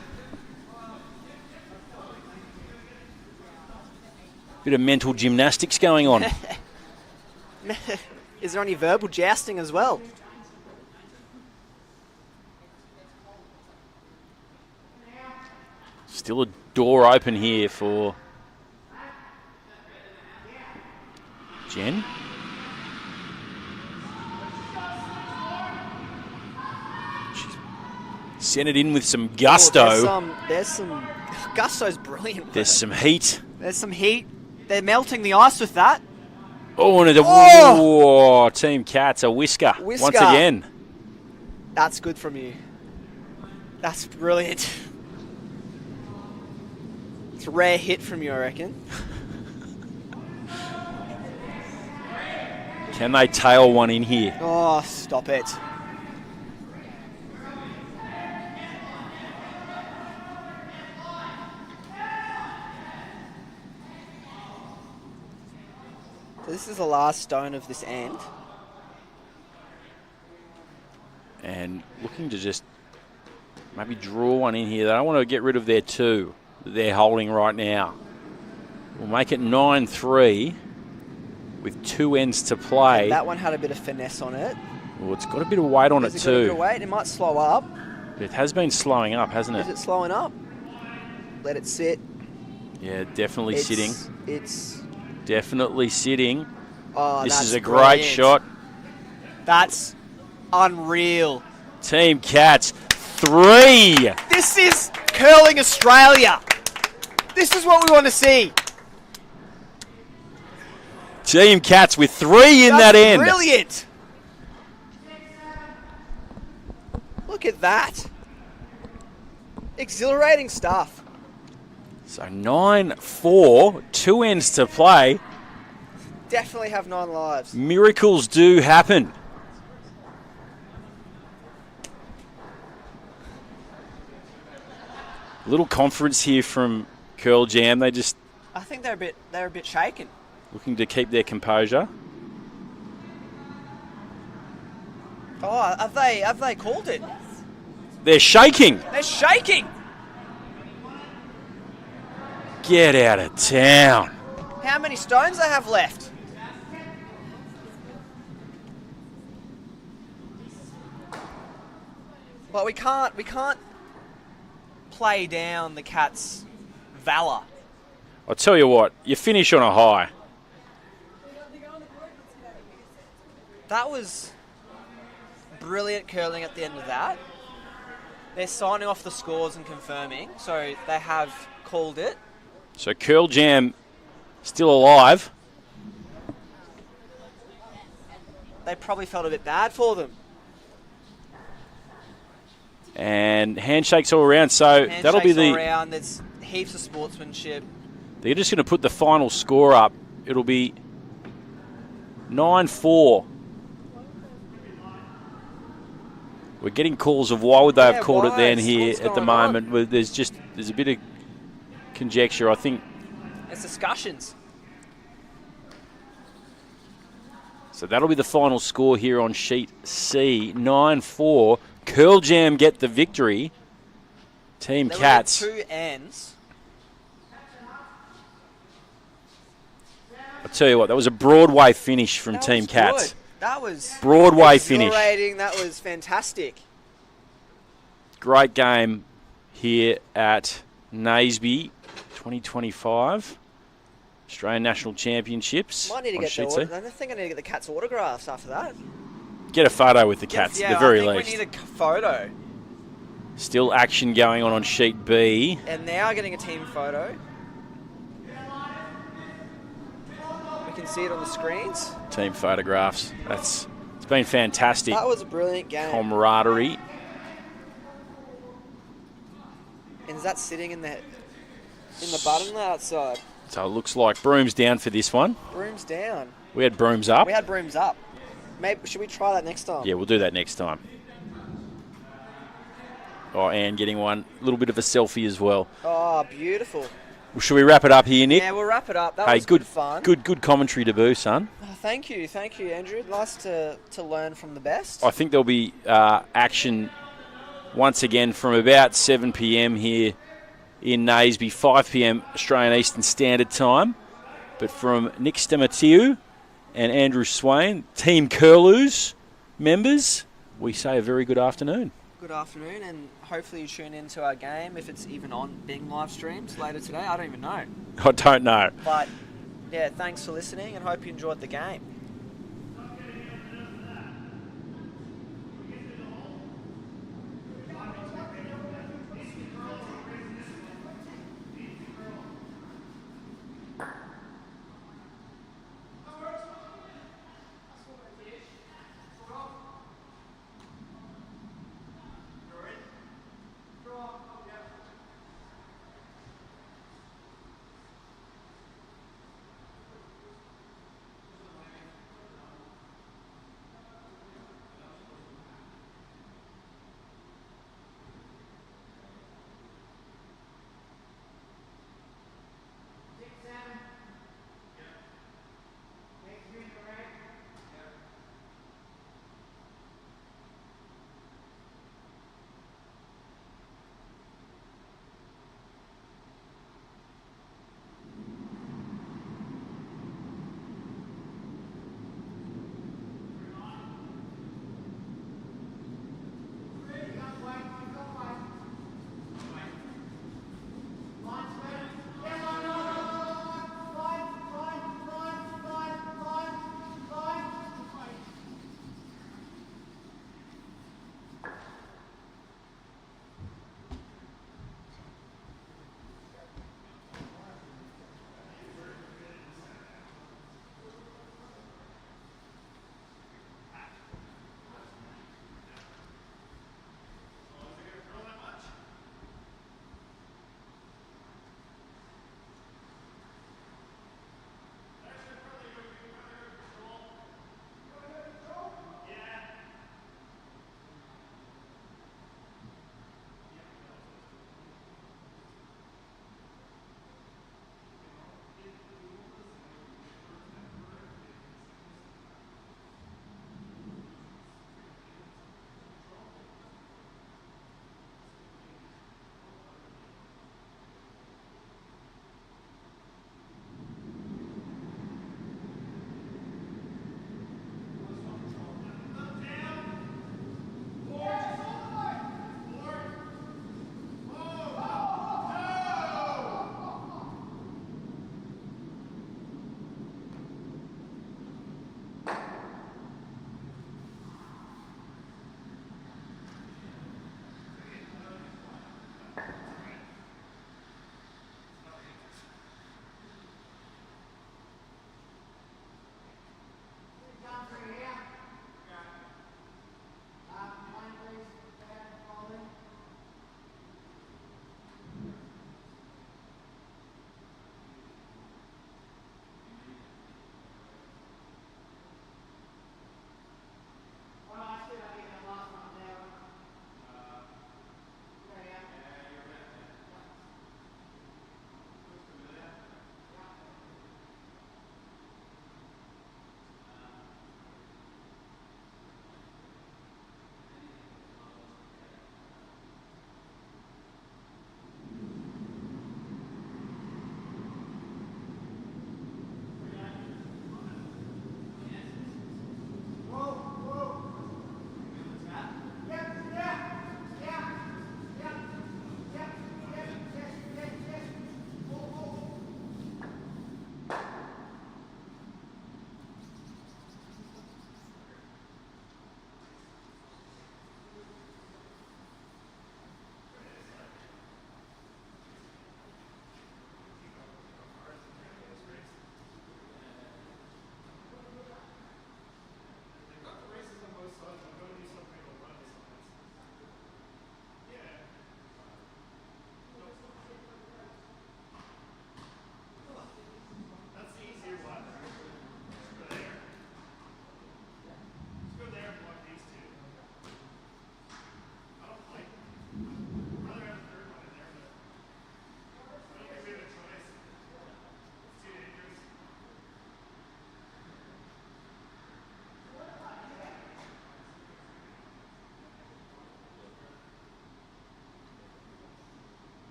Bit of mental gymnastics going on. Is there any verbal jousting as well? Still a door open here for Jen. She's sent it in with some gusto. Oh, there's some gusto's brilliant. There's some heat. There's some heat. They're melting the ice with that. Oh, and Oh! Team Katz, a whisker. Whisker. Once again. That's good from you. That's brilliant. It's a rare hit from you, I reckon. Can they tail one in here? Oh, stop it. This is the last stone of this end. And looking to just maybe draw one in here. They don't want to get rid of their 2 that they're holding right now. We'll make it 9-3 with 2 ends to play. And that one had a bit of finesse on it. Well, it's got a bit of weight on it Has too. Got a bit of weight? It might slow up. It has been slowing up, hasn't it? Is it slowing up? Let it sit. Yeah, definitely sitting. It's Definitely sitting. Oh, This that's is a great brilliant. shot. That's unreal. Team Katz, 3. This is curling Australia. This is what we want to see. Team Katz with 3 in That's that end. Brilliant. Look at that. Exhilarating stuff. So 9-4, 2 ends to play. Definitely have 9 lives. Miracles do happen. Little conference here from Curl Jam. They just I think they're a bit shaken. looking to keep their composure. Oh, have they called it? They're shaking. They're shaking. Get out of town. How many stones they have left? Well, we can't play down the Cats' valor. I'll tell you what, you finish on a high. That was brilliant curling at the end of that. They're signing off the scores and confirming, so they have called it. So Curl Jam still alive. They probably felt a bit bad for them. And handshakes all around. So that'll be Handshakes all the. around. There's heaps of sportsmanship. They're just going to put the final score up. It'll be 9-4. We're getting calls of why would they have called it then here What's at the going moment. on? Well, there's a bit of conjecture. I think It's discussions. so. That'll be the final score here on sheet C. 9-4. Curl Jam get the victory. Team There Katz. were 2 ends. I'll tell you what, that was a Broadway finish from That Team was Katz. good. That was Broadway finish. exhilarating. That was fantastic. Great game here at Naseby 2025 Australian National Championships. Might need to on get sheet the. C. I think I need to get the Cats' autographs after that. Get a photo with the Cats Yeah, at the very I think least. we need a photo. Still action going on sheet B. And now getting a team photo. We can see it on the screens. Team photographs. It's been fantastic. That was a brilliant game. Camaraderie. And is that sitting in the button outside? So it looks like brooms down for this one. Brooms down. We had brooms up. We had brooms up. Maybe should we try that next time? Yeah, we'll do that next time. Oh, Anne getting one. A little bit of a selfie as well. Oh, beautiful. Well, should we wrap it up here, Nick? Yeah, we'll wrap it up. That Hey, was good fun. Good commentary debut, son. Oh, thank you, Andrew. Nice to learn from the best. I think there'll be action once again from about 7 p.m. here in Naseby, 5 p.m. Australian Eastern Standard Time. But from Nick Stamatiu and Andrew Swain, Team Curlews members, we say a very good afternoon. Good afternoon, and hopefully you tune into our game if it's even on being live streamed later today. I don't even know. I don't know. But yeah, thanks for listening and hope you enjoyed the game.